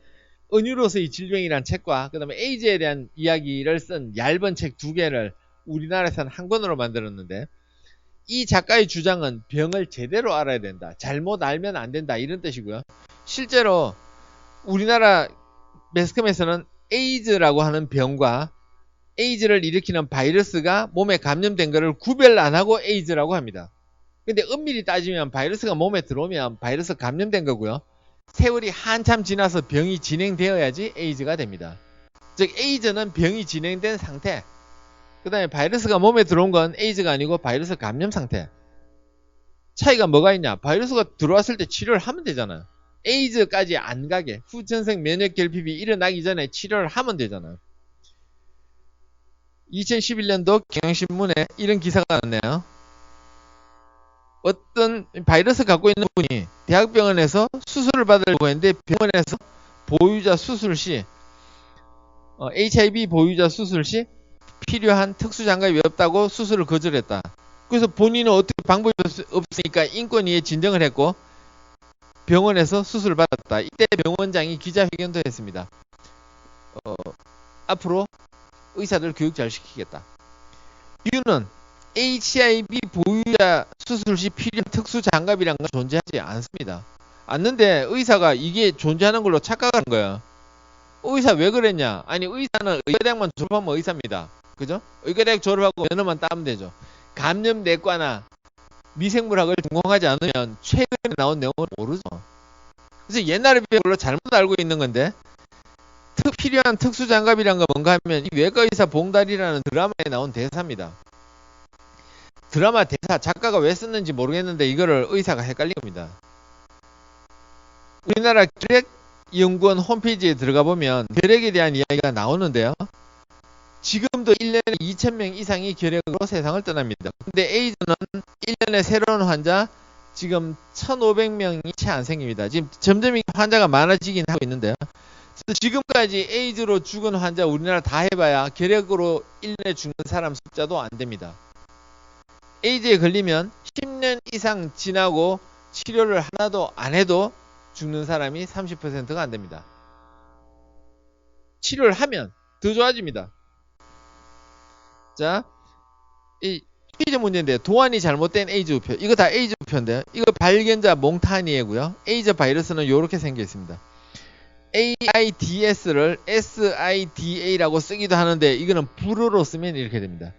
은유로서의 질병이라는 책과 그 다음에 에이즈에 대한 이야기를 쓴 얇은 책 2개를 우리나라에서는 한 권으로 만들었는데 이 작가의 주장은 병을 제대로 알아야 된다. 잘못 알면 안 된다. 이런 뜻이고요. 실제로 우리나라 매스컴에서는 에이즈라고 하는 병과 에이즈를 일으키는 바이러스가 몸에 감염된 것을 구별 안 하고 에이즈라고 합니다. 근데 엄밀히 따지면 바이러스가 몸에 들어오면 바이러스 감염된 거고요. 세월이 한참 지나서 병이 진행되어야지 에이즈가 됩니다. 즉 에이즈는 병이 진행된 상태, 그 다음에 바이러스가 몸에 들어온 건 에이즈가 아니고 바이러스 감염 상태. 차이가 뭐가 있냐? 바이러스가 들어왔을 때 치료를 하면 되잖아요. 에이즈까지 안 가게 후천성 면역 결핍이 일어나기 전에 치료를 하면 되잖아요. 2011년도 경향신문에 이런 기사가 났네요. 어떤 바이러스 갖고 있는 분이 대학병원에서 수술을 받으려고 했는데 병원에서 보유자 수술 시 HIV 보유자 수술 시 필요한 특수장갑이 없다고 수술을 거절했다. 그래서 본인은 어떻게 방법이 없으니까 인권위에 진정을 했고 병원에서 수술을 받았다. 이때 병원장이 기자회견도 했습니다. 앞으로 의사들 교육 잘 시키겠다. 이유는 HIV 보유자 수술 시 필요한 특수 장갑이란 건 존재하지 않습니다. 않는데 의사가 이게 존재하는 걸로 착각하는 거예요. 의사 왜 그랬냐? 아니 의사는 의과대학만 졸업하면 의사입니다. 그죠? 의과대학 졸업하고 면허만 따면 되죠. 감염내과나 미생물학을 전공하지 않으면 최근에 나온 내용을 모르죠. 그래서 옛날에 별로 잘못 알고 있는 건데 필요한 특수장갑이란 건 뭔가 하면 이 외과의사 봉다리라는 드라마에 나온 대사입니다. 드라마 대사 작가가 왜 썼는지 모르겠는데 이거를 의사가 헷갈린 겁니다. 우리나라 결핵연구원 홈페이지에 들어가 보면 결핵에 대한 이야기가 나오는데요. 지금도 1년에 2,000명 이상이 결핵으로 세상을 떠납니다. 근데 에이즈는 1년에 새로운 환자 지금 1,500명이 채 안 생깁니다. 지금 점점 환자가 많아지긴 하고 있는데요. 지금까지 에이즈로 죽은 환자 우리나라 다 해봐야 결핵으로 1년에 죽는 사람 숫자도 안 됩니다. 에이즈에 걸리면 10년 이상 지나고 치료를 하나도 안 해도 죽는 사람이 30%가 안 됩니다. 치료를 하면 더 좋아집니다. 자, 이 퀴즈 문제인데 도안이 잘못된 에이즈 우표. 이거 다 에이즈 우표인데요. 이거 발견자 몽타니에고요. 에이즈 바이러스는 이렇게 생겨 있습니다. AIDS를 SIDA라고 쓰기도 하는데 이거는 불어로 쓰면 이렇게 됩니다.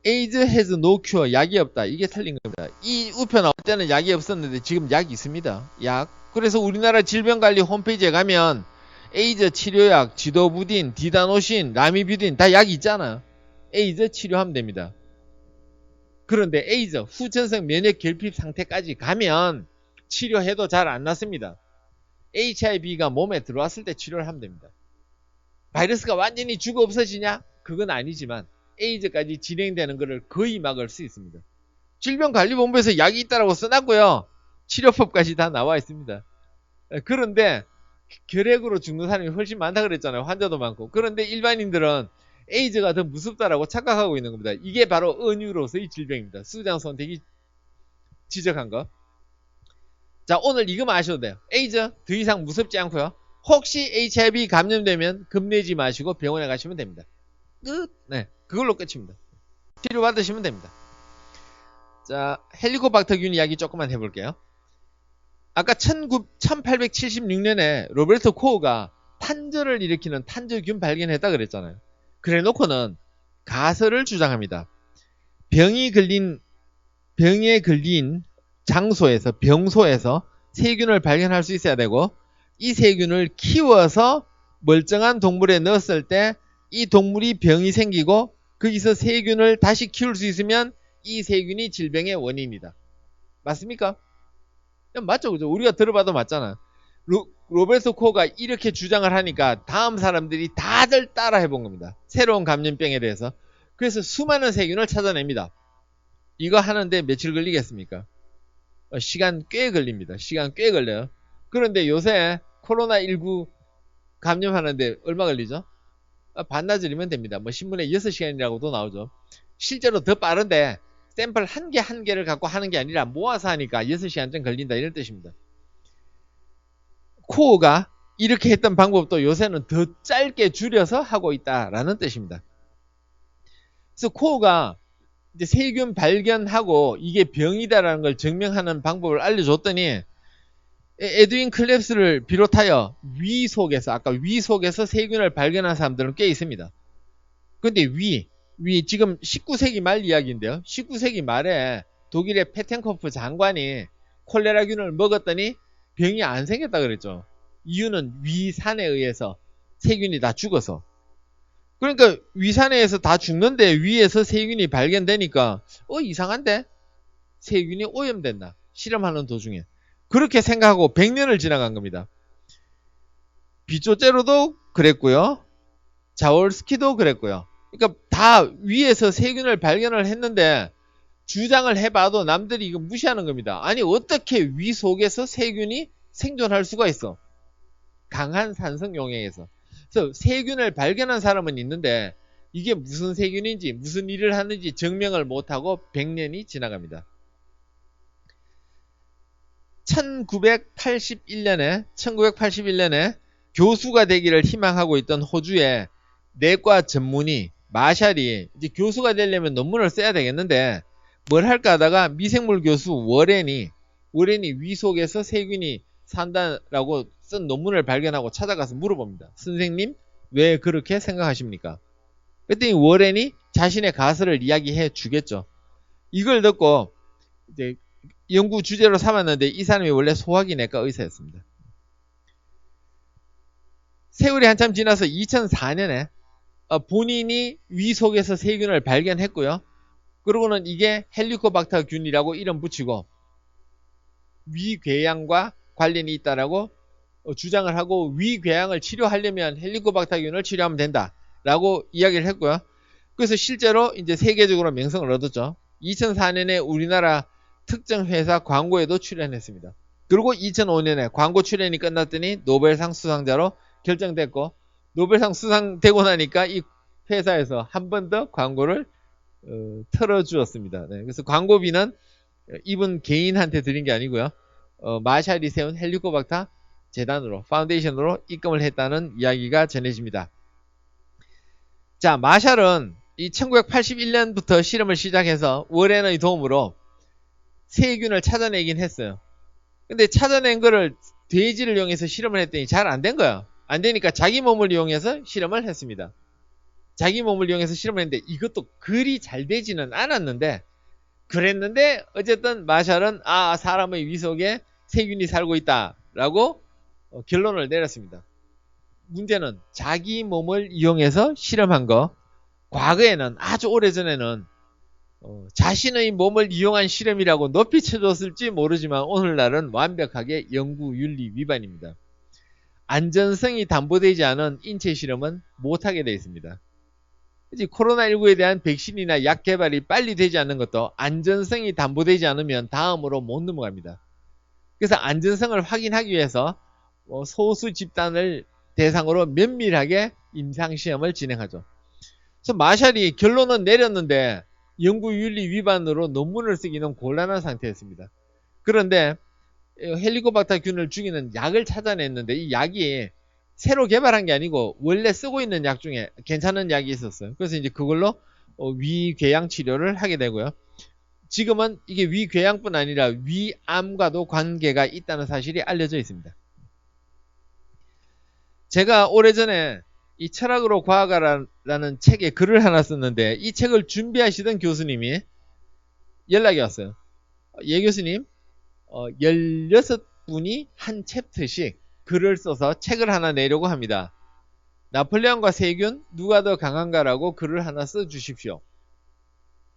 AIDS has no cure. 약이 없다. 이게 틀린 겁니다. 이 우표 나올 때는 약이 없었는데 지금 약이 있습니다. 약. 그래서 우리나라 질병관리 홈페이지에 가면 에이즈 치료약, 지도부딘, 디다노신, 라미뷰딘 다 약이 있잖아요. 에이즈 치료하면 됩니다. 그런데 에이즈 후천성 면역 결핍 상태까지 가면 치료해도 잘 안 낫습니다. HIV가 몸에 들어왔을 때 치료를 하면 됩니다. 바이러스가 완전히 죽어 없어지냐? 그건 아니지만 에이즈까지 진행되는 것을 거의 막을 수 있습니다. 질병관리본부에서 약이 있다고 써놨고요. 치료법까지 다 나와 있습니다. 그런데 결핵으로 죽는 사람이 훨씬 많다 그랬잖아요. 환자도 많고. 그런데 일반인들은 에이즈가 더 무섭다라고 착각하고 있는 겁니다. 이게 바로 은유로서의 질병입니다. 수장 선택이 지적한 거. 자, 오늘 이거만 아셔도 돼요. 에이즈 더 이상 무섭지 않고요. 혹시 HIV 감염되면 겁내지 마시고 병원에 가시면 됩니다. 끝. 네, 그걸로 끝입니다. 치료 받으시면 됩니다. 자, 헬리코박터균 이야기 조금만 해볼게요. 아까 1876년에 로베르토 코어가 탄저를 일으키는 탄저균 발견했다 그랬잖아요. 그래 놓고는 가설을 주장합니다. 병에 걸린 장소에서 병소에서 세균을 발견할 수 있어야 되고 이 세균을 키워서 멀쩡한 동물에 넣었을 때 이 동물이 병이 생기고 거기서 세균을 다시 키울 수 있으면 이 세균이 질병의 원인이다. 맞습니까? 맞죠, 그죠? 우리가 들어봐도 맞잖아. 로베르토 코어가 이렇게 주장을 하니까 다음 사람들이 다들 따라 해본 겁니다. 새로운 감염병에 대해서. 그래서 수많은 세균을 찾아냅니다. 이거 하는데 며칠 걸리겠습니까? 시간 꽤 걸립니다. 시간 꽤 걸려요. 그런데 요새 코로나19 감염하는데 얼마 걸리죠? 반나절이면 됩니다. 뭐 신문에 6시간이라고도 나오죠. 실제로 더 빠른데 샘플 한 개를 갖고 하는 게 아니라 모아서 하니까 6시간쯤 걸린다 이런 뜻입니다. 코어가 이렇게 했던 방법도 요새는 더 짧게 줄여서 하고 있다라는 뜻입니다. 그래서 코어가 이제 세균 발견하고 이게 병이다라는 걸 증명하는 방법을 알려줬더니 에드윈 클랩스를 비롯하여 아까 위 속에서 세균을 발견한 사람들은 꽤 있습니다. 근데 지금 19세기 말 이야기인데요. 19세기 말에 독일의 페텐코프 장관이 콜레라균을 먹었더니 병이 안 생겼다 그랬죠. 이유는 위산에 의해서 세균이 다 죽어서. 그러니까 위산에 의해서 다 죽는데 위에서 세균이 발견되니까 이상한데? 세균이 오염됐나? 실험하는 도중에. 그렇게 생각하고 100년을 지나간 겁니다. 비조제로도 그랬고요. 자월스키도 그랬고요. 그러니까 다 위에서 세균을 발견을 했는데 주장을 해봐도 남들이 이거 무시하는 겁니다. 아니 어떻게 위 속에서 세균이 생존할 수가 있어? 강한 산성 용액에서. 그래서 세균을 발견한 사람은 있는데 이게 무슨 세균인지 무슨 일을 하는지 증명을 못하고 100년이 지나갑니다. 1981년에 교수가 되기를 희망하고 있던 호주의 내과 전문의 마샬이 이제 교수가 되려면 논문을 써야 되겠는데 뭘 할까 하다가 미생물 교수 워렌이 위 속에서 세균이 산다라고 쓴 논문을 발견하고 찾아가서 물어봅니다. 선생님 왜 그렇게 생각하십니까? 그랬더니 워렌이 자신의 가설을 이야기해 주겠죠. 이걸 듣고 이제 연구 주제로 삼았는데 이 사람이 원래 소화기내과 의사였습니다. 세월이 한참 지나서 2004년에 본인이 위 속에서 세균을 발견했고요. 그러고는 이게 헬리코박터균이라고 이름 붙이고 위궤양과 관련이 있다라고 주장을 하고 위궤양을 치료하려면 헬리코박터균을 치료하면 된다라고 이야기를 했고요. 그래서 실제로 이제 세계적으로 명성을 얻었죠. 2004년에 우리나라 특정 회사 광고에도 출연했습니다. 그리고 2005년에 광고 출연이 끝났더니 노벨상 수상자로 결정됐고, 노벨상 수상되고 나니까 이 회사에서 한 번 더 광고를 틀어주었습니다. 네, 그래서 광고비는 이분 개인한테 드린 게 아니고요. 마샬이 세운 헬리코박터 재단으로, 파운데이션으로 입금을 했다는 이야기가 전해집니다. 자, 마샬은 이 1981년부터 실험을 시작해서 월앤의 도움으로 세균을 찾아내긴 했어요. 근데 찾아낸 거를 돼지를 이용해서 실험을 했더니 잘 안 된 거예요. 안 되니까 자기 몸을 이용해서 실험을 했습니다. 자기 몸을 이용해서 실험을 했는데 이것도 그리 잘 되지는 않았는데, 그랬는데 어쨌든 마샬은 사람의 위 속에 세균이 살고 있다라고 결론을 내렸습니다. 문제는 자기 몸을 이용해서 실험한 거, 과거에는 아주 오래전에는 자신의 몸을 이용한 실험이라고 높이 쳐줬을지 모르지만 오늘날은 완벽하게 연구윤리 위반입니다. 안전성이 담보되지 않은 인체 실험은 못하게 되어 있습니다. 코로나19에 대한 백신이나 약 개발이 빨리 되지 않는 것도 안전성이 담보되지 않으면 다음으로 못 넘어갑니다. 그래서 안전성을 확인하기 위해서 소수 집단을 대상으로 면밀하게 임상시험을 진행하죠. 그래서 마샬이 결론은 내렸는데 연구윤리 위반으로 논문을 쓰기는 곤란한 상태였습니다. 그런데 헬리코박터균을 죽이는 약을 찾아냈는데 이 약이 새로 개발한 게 아니고 원래 쓰고 있는 약 중에 괜찮은 약이 있었어요. 그래서 이제 그걸로 위궤양 치료를 하게 되고요. 지금은 이게 위궤양뿐 아니라 위암과도 관계가 있다는 사실이 알려져 있습니다. 제가 오래전에 이 철학으로 과학하라는 책에 글을 하나 썼는데 이 책을 준비하시던 교수님이 연락이 왔어요. 예 교수님, 16분이 한 챕터씩 글을 써서 책을 하나 내려고 합니다. 나폴레옹과 세균 누가 더 강한가라고 글을 하나 써주십시오.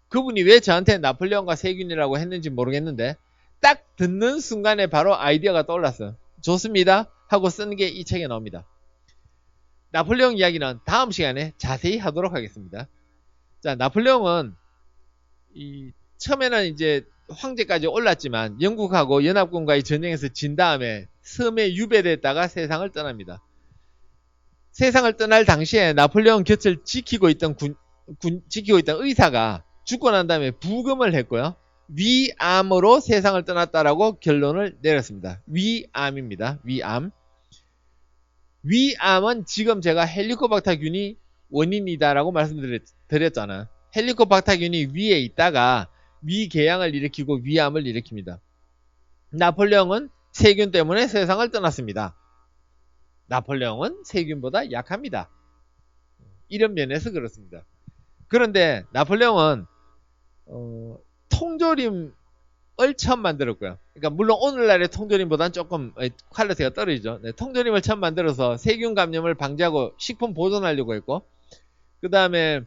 그분이 왜 저한테 나폴레옹과 세균이라고 했는지 모르겠는데 딱 듣는 순간에 바로 아이디어가 떠올랐어요. 좋습니다 하고 쓴 게 이 책에 나옵니다. 나폴레옹 이야기는 다음 시간에 자세히 하도록 하겠습니다. 자, 나폴레옹은 처음에는 이제 황제까지 올랐지만 영국하고 연합군과의 전쟁에서 진 다음에 섬에 유배됐다가 세상을 떠납니다. 세상을 떠날 당시에 나폴레옹 곁을 지키고 있던 의사가 죽고 난 다음에 부검을 했고요. 위암으로 세상을 떠났다라고 결론을 내렸습니다. 위암입니다. 위암. 위암은 지금 제가 헬리코박터균이 원인이다라고 말씀드렸잖아요. 헬리코박터균이 위에 있다가 위궤양을 일으키고 위암을 일으킵니다. 나폴레옹은 세균 때문에 세상을 떠났습니다. 나폴레옹은 세균보다 약합니다. 이런 면에서 그렇습니다. 그런데 나폴레옹은 통조림을 처음 만들었고요. 그러니까 물론 오늘날의 통조림보다는 조금 퀄리티가 떨어지죠. 네, 통조림을 처음 만들어서 세균 감염을 방지하고 식품 보존하려고 했고, 그 다음에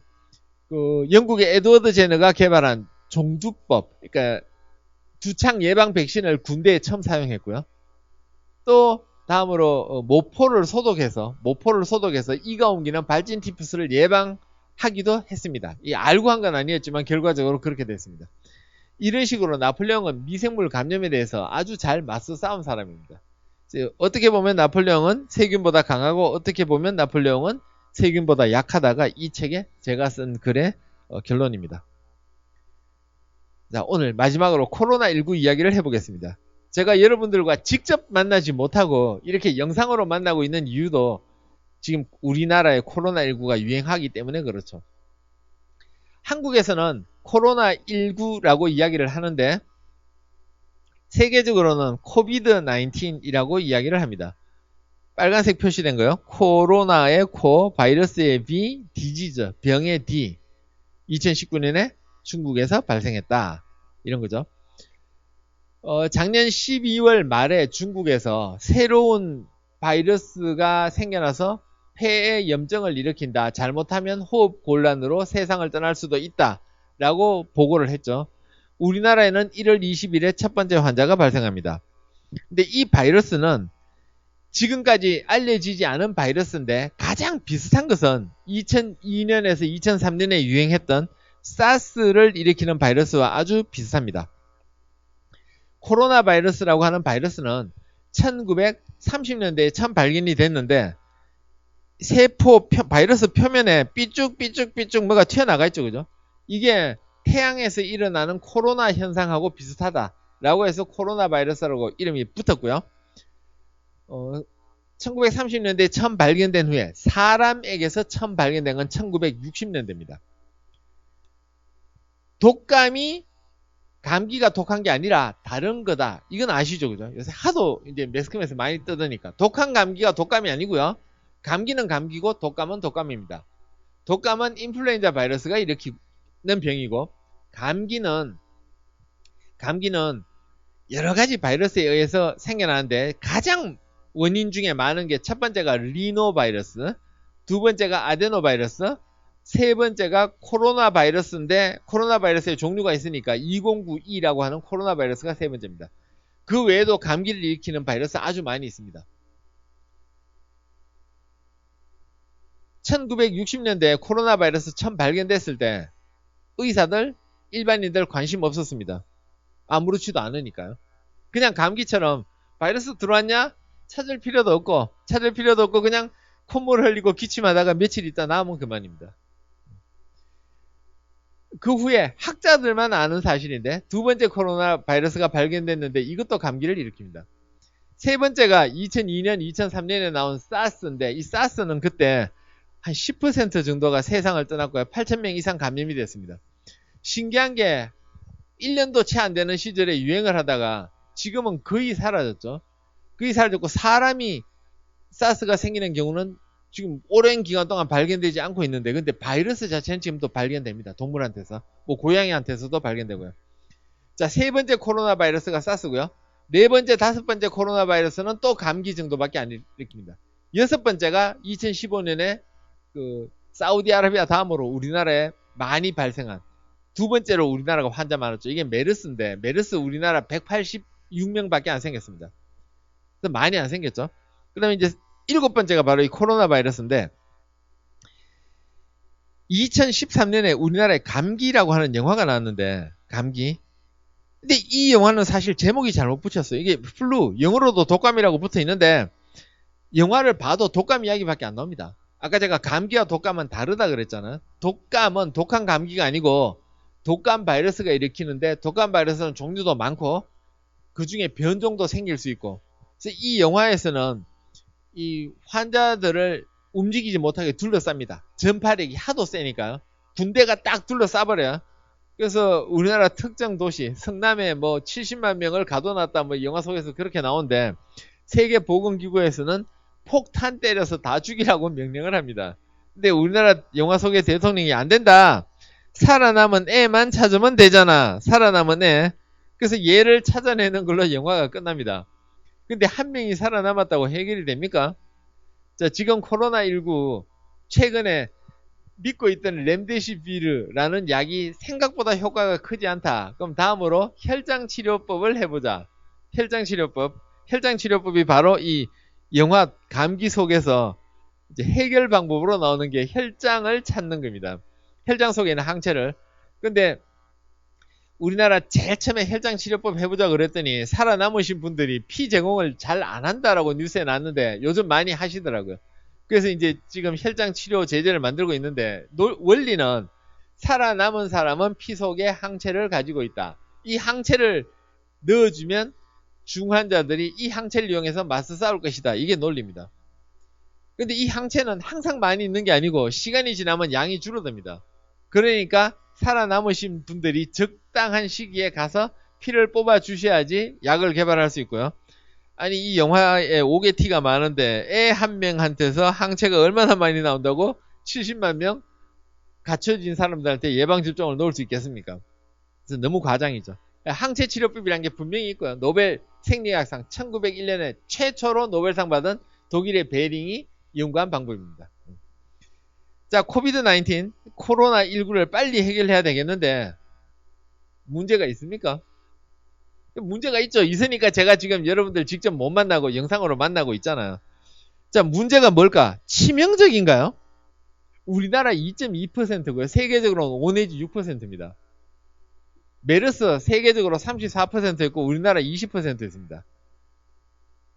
영국의 에드워드 제너가 개발한 종두법, 그러니까 두창 예방 백신을 군대에 처음 사용했고요. 또 다음으로 모포를 소독해서 이가 옮기는 발진 티푸스를 예방하기도 했습니다. 알고 한 건 아니었지만 결과적으로 그렇게 됐습니다. 이런 식으로 나폴레옹은 미생물 감염에 대해서 아주 잘 맞서 싸운 사람입니다. 어떻게 보면 나폴레옹은 세균보다 강하고 어떻게 보면 나폴레옹은 세균보다 약하다가 이 책에 제가 쓴 글의 결론입니다. 자, 오늘 마지막으로 코로나19 이야기를 해보겠습니다. 제가 여러분들과 직접 만나지 못하고 이렇게 영상으로 만나고 있는 이유도 지금 우리나라에 코로나19가 유행하기 때문에 그렇죠. 한국에서는 코로나19라고 이야기를 하는데 세계적으로는 코비드-19이라고 이야기를 합니다. 빨간색 표시된 거요. 코로나의 코, 바이러스의 B, 디지즈, 병의 D. 2019년에 중국에서 발생했다. 이런 거죠. 작년 12월 말에 중국에서 새로운 바이러스가 생겨나서 폐에 염증을 일으킨다. 잘못하면 호흡 곤란으로 세상을 떠날 수도 있다. 라고 보고를 했죠. 우리나라에는 1월 20일에 첫 번째 환자가 발생합니다. 근데 이 바이러스는 지금까지 알려지지 않은 바이러스인데 가장 비슷한 것은 2002년에서 2003년에 유행했던 사스를 일으키는 바이러스와 아주 비슷합니다. 코로나 바이러스라고 하는 바이러스는 1930년대에 처음 발견이 됐는데 바이러스 표면에 삐쭉삐쭉 뭐가 튀어나가 있죠. 그죠? 이게 태양에서 일어나는 코로나 현상하고 비슷하다라고 해서 코로나 바이러스라고 이름이 붙었고요. 1930년대에 처음 발견된 후에 사람에게서 처음 발견된 건 1960년대입니다. 독감이 감기가 독한 게 아니라 다른 거다. 이건 아시죠? 그죠? 요새 하도 이제 매스컴에서 많이 뜨더니까. 독한 감기가 독감이 아니고요. 감기는 감기고 독감은 독감입니다. 독감은 인플루엔자 바이러스가 일으키는 병이고 감기는 여러 가지 바이러스에 의해서 생겨나는데 가장 원인 중에 많은 게 첫 번째가 리노바이러스, 두 번째가 아데노바이러스, 세 번째가 코로나 바이러스인데 코로나 바이러스의 종류가 있으니까 2092라고 하는 코로나 바이러스가 세 번째입니다. 그 외에도 감기를 일으키는 바이러스 아주 많이 있습니다. 1960년대에 코로나 바이러스 처음 발견됐을 때 의사들, 일반인들 관심 없었습니다. 아무렇지도 않으니까요. 그냥 감기처럼 바이러스 들어왔냐? 찾을 필요도 없고 그냥 콧물 흘리고 기침하다가 며칠 있다 나오면 그만입니다. 그 후에 학자들만 아는 사실인데 두 번째 코로나 바이러스가 발견됐는데 이것도 감기를 일으킵니다. 세 번째가 2002년, 2003년에 나온 사스인데 이 사스는 그때 한 10% 정도가 세상을 떠났고요. 8,000명 이상 감염이 됐습니다. 신기한 게 1년도 채 안 되는 시절에 유행을 하다가 지금은 거의 사라졌죠. 거의 사라졌고 사람이 사스가 생기는 경우는 지금 오랜 기간 동안 발견되지 않고 있는데 근데 바이러스 자체는 지금 또 발견됩니다. 동물한테서. 뭐 고양이한테서도 발견되고요. 자, 세 번째 코로나 바이러스가 사스고요. 네 번째, 다섯 번째 코로나 바이러스는 또 감기 정도밖에 안 일으킵니다. 여섯 번째가 2015년에 그 사우디아라비아 다음으로 우리나라에 많이 발생한 두 번째로 우리나라가 환자 많았죠. 이게 메르스인데 메르스 우리나라 186명밖에 안 생겼습니다. 많이 안 생겼죠. 그 다음에 이제 일곱 번째가 바로 이 코로나 바이러스인데 2013년에 우리나라에 감기라고 하는 영화가 나왔는데 감기. 근데 이 영화는 사실 제목이 잘못 붙였어요. 이게 플루, 영어로도 독감이라고 붙어 있는데 영화를 봐도 독감 이야기밖에 안 나옵니다. 아까 제가 감기와 독감은 다르다 그랬잖아요. 독감은 독한 감기가 아니고 독감 바이러스가 일으키는데 독감 바이러스는 종류도 많고 그 중에 변종도 생길 수 있고 그래서 이 영화에서는 이 환자들을 움직이지 못하게 둘러쌉니다. 전파력이 하도 세니까요. 군대가 딱 둘러싸버려요. 그래서 우리나라 특정 도시 성남에 뭐 70만 명을 가둬놨다 뭐 영화 속에서 그렇게 나오는데 세계보건기구에서는 폭탄 때려서 다 죽이라고 명령을 합니다. 근데 우리나라 영화 속의 대통령이 안 된다. 살아남은 애만 찾으면 되잖아. 살아남은 애. 그래서 얘를 찾아내는 걸로 영화가 끝납니다. 근데 한 명이 살아남았다고 해결이 됩니까? 자, 지금 코로나19 최근에 믿고 있던 렘데시비르라는 약이 생각보다 효과가 크지 않다. 그럼 다음으로 혈장치료법을 해보자. 혈장치료법이 바로 이 영화 감기 속에서 이제 해결 방법으로 나오는 게 혈장을 찾는 겁니다. 혈장 속에 있는 항체를. 근데 우리나라 제일 처음에 혈장치료법 해보자 그랬더니 살아남으신 분들이 피 제공을 잘 안 한다라고 뉴스에 났는데 요즘 많이 하시더라고요. 그래서 이제 지금 혈장치료 제제를 만들고 있는데 원리는 살아남은 사람은 피 속에 항체를 가지고 있다. 이 항체를 넣어주면 중환자들이 이 항체를 이용해서 맞서 싸울 것이다. 이게 논리입니다. 근데 이 항체는 항상 많이 있는 게 아니고 시간이 지나면 양이 줄어듭니다. 그러니까 살아남으신 분들이 적당한 시기에 가서 피를 뽑아 주셔야지 약을 개발할 수 있고요. 아니 이 영화에 오게티가 많은데 애 한 명한테서 항체가 얼마나 많이 나온다고 70만 명 갇혀진 사람들한테 예방접종을 놓을 수 있겠습니까? 그래서 너무 과장이죠. 항체 치료법이라는 게 분명히 있고요. 노벨 생리학상 1901년에 최초로 노벨상 받은 독일의 베링이 연구한 방법입니다. 자, 코비드-19, 코로나19를 빨리 해결해야 되겠는데 문제가 있습니까? 문제가 있죠. 있으니까 제가 지금 여러분들 직접 못 만나고 영상으로 만나고 있잖아요. 자, 문제가 뭘까? 치명적인가요? 우리나라 2.2%고요. 세계적으로는 5 내지 6%입니다. 메르스 세계적으로 34%였고 우리나라 20%였습니다.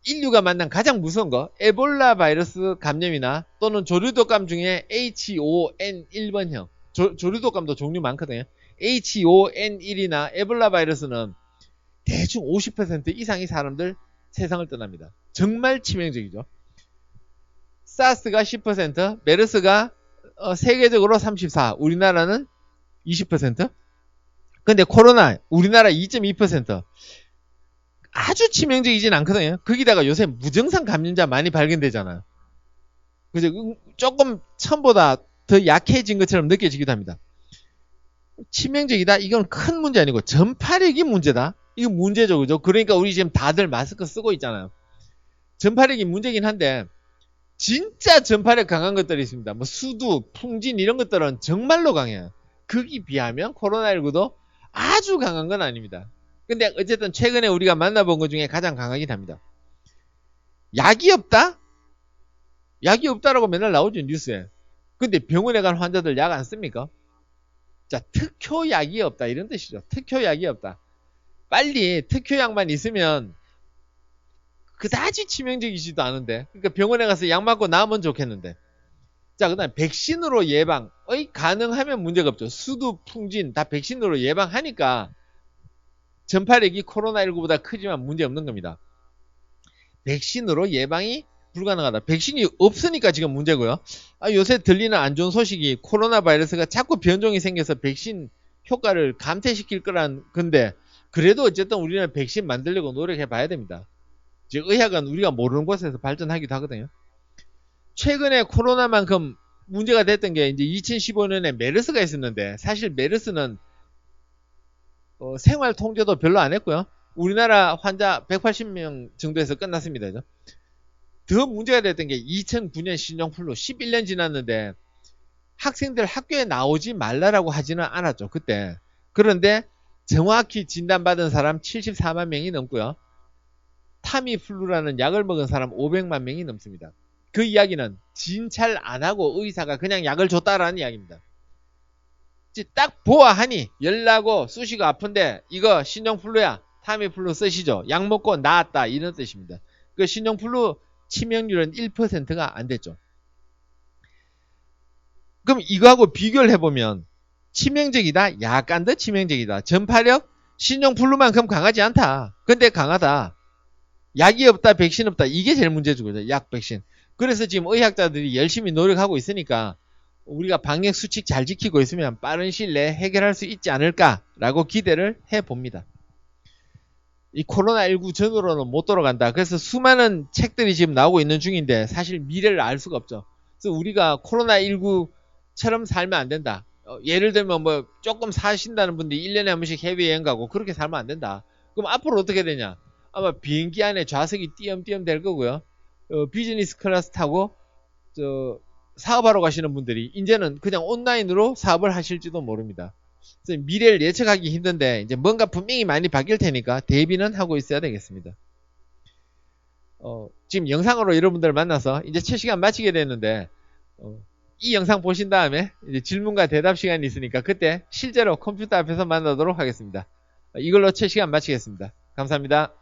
인류가 만난 가장 무서운 거 에볼라 바이러스 감염이나 또는 조류독감 중에 H5N1번형 조류독감도 종류 많거든요. H5N1이나 에볼라 바이러스는 대충 50% 이상의 사람들 세상을 떠납니다. 정말 치명적이죠. 사스가 10%, 메르스가 세계적으로 34%, 우리나라는 20%. 근데 코로나 우리나라 2.2%. 아주 치명적이진 않거든요. 거기다가 요새 무증상 감염자 많이 발견되잖아요. 그죠? 조금 처음보다 더 약해진 것처럼 느껴지기도 합니다. 치명적이다? 이건 큰 문제 아니고 전파력이 문제다? 이거 문제죠. 그죠? 그러니까 우리 지금 다들 마스크 쓰고 있잖아요. 전파력이 문제긴 한데 진짜 전파력 강한 것들이 있습니다. 뭐 수두, 풍진 이런 것들은 정말로 강해요. 거기 비하면 코로나19도 아주 강한 건 아닙니다. 근데 어쨌든 최근에 우리가 만나본 것 중에 가장 강하긴 합니다. 약이 없다? 약이 없다라고 맨날 나오죠, 뉴스에. 근데 병원에 간 환자들 약 안 씁니까? 자, 특효약이 없다 이런 뜻이죠. 특효약이 없다. 빨리 특효약만 있으면 그다지 치명적이지도 않은데, 그러니까 병원에 가서 약 맞고 나으면 좋겠는데. 자, 그다음 백신으로 예방의 가능하면 문제가 없죠. 수두, 풍진 다 백신으로 예방하니까 전파력이 코로나19보다 크지만 문제 없는 겁니다. 백신으로 예방이 불가능하다. 백신이 없으니까 지금 문제고요. 요새 들리는 안 좋은 소식이 코로나 바이러스가 자꾸 변종이 생겨서 백신 효과를 감퇴시킬 거란 건데, 그래도 어쨌든 우리는 백신 만들려고 노력해 봐야 됩니다. 즉 의학은 우리가 모르는 곳에서 발전하기도 하거든요. 최근에 코로나만큼 문제가 됐던 게 이제 2015년에 메르스가 있었는데, 사실 메르스는 생활 통제도 별로 안 했고요. 우리나라 환자 180명 정도에서 끝났습니다. 더 문제가 됐던 게 2009년 신종플루 11년 지났는데 학생들 학교에 나오지 말라라고 하지는 않았죠. 그때. 그런데 정확히 진단받은 사람 74만 명이 넘고요. 타미플루라는 약을 먹은 사람 500만 명이 넘습니다. 그 이야기는 진찰 안 하고 의사가 그냥 약을 줬다라는 이야기입니다. 딱 보아하니 열나고 쑤시고 아픈데 이거 신종플루야, 타미플루 쓰시죠. 약 먹고 나았다 이런 뜻입니다. 그 신종플루 치명률은 1%가 안 됐죠. 그럼 이거하고 비교를 해보면 치명적이다? 약간 더 치명적이다. 전파력? 신종플루만큼 강하지 않다. 근데 강하다. 약이 없다, 백신 없다. 이게 제일 문제죠. 그죠? 약, 백신. 그래서 지금 의학자들이 열심히 노력하고 있으니까 우리가 방역 수칙 잘 지키고 있으면 빠른 시일 내에 해결할 수 있지 않을까라고 기대를 해봅니다. 이 코로나19 전으로는 못 돌아간다. 그래서 수많은 책들이 지금 나오고 있는 중인데 사실 미래를 알 수가 없죠. 그래서 우리가 코로나19처럼 살면 안 된다. 예를 들면 뭐 조금 사신다는 분들이 1년에 한 번씩 해외여행 가고 그렇게 살면 안 된다. 그럼 앞으로 어떻게 되냐? 아마 비행기 안에 좌석이 띄엄띄엄 될 거고요. 비즈니스 클래스 타고 사업하러 가시는 분들이 이제는 그냥 온라인으로 사업을 하실지도 모릅니다. 그래서 미래를 예측하기 힘든데 이제 뭔가 분명히 많이 바뀔 테니까 대비는 하고 있어야 되겠습니다. 지금 영상으로 여러분들 만나서 이제 첫 시간 마치게 됐는데 이 영상 보신 다음에 이제 질문과 대답 시간이 있으니까 그때 실제로 컴퓨터 앞에서 만나도록 하겠습니다. 이걸로 첫 시간 마치겠습니다. 감사합니다.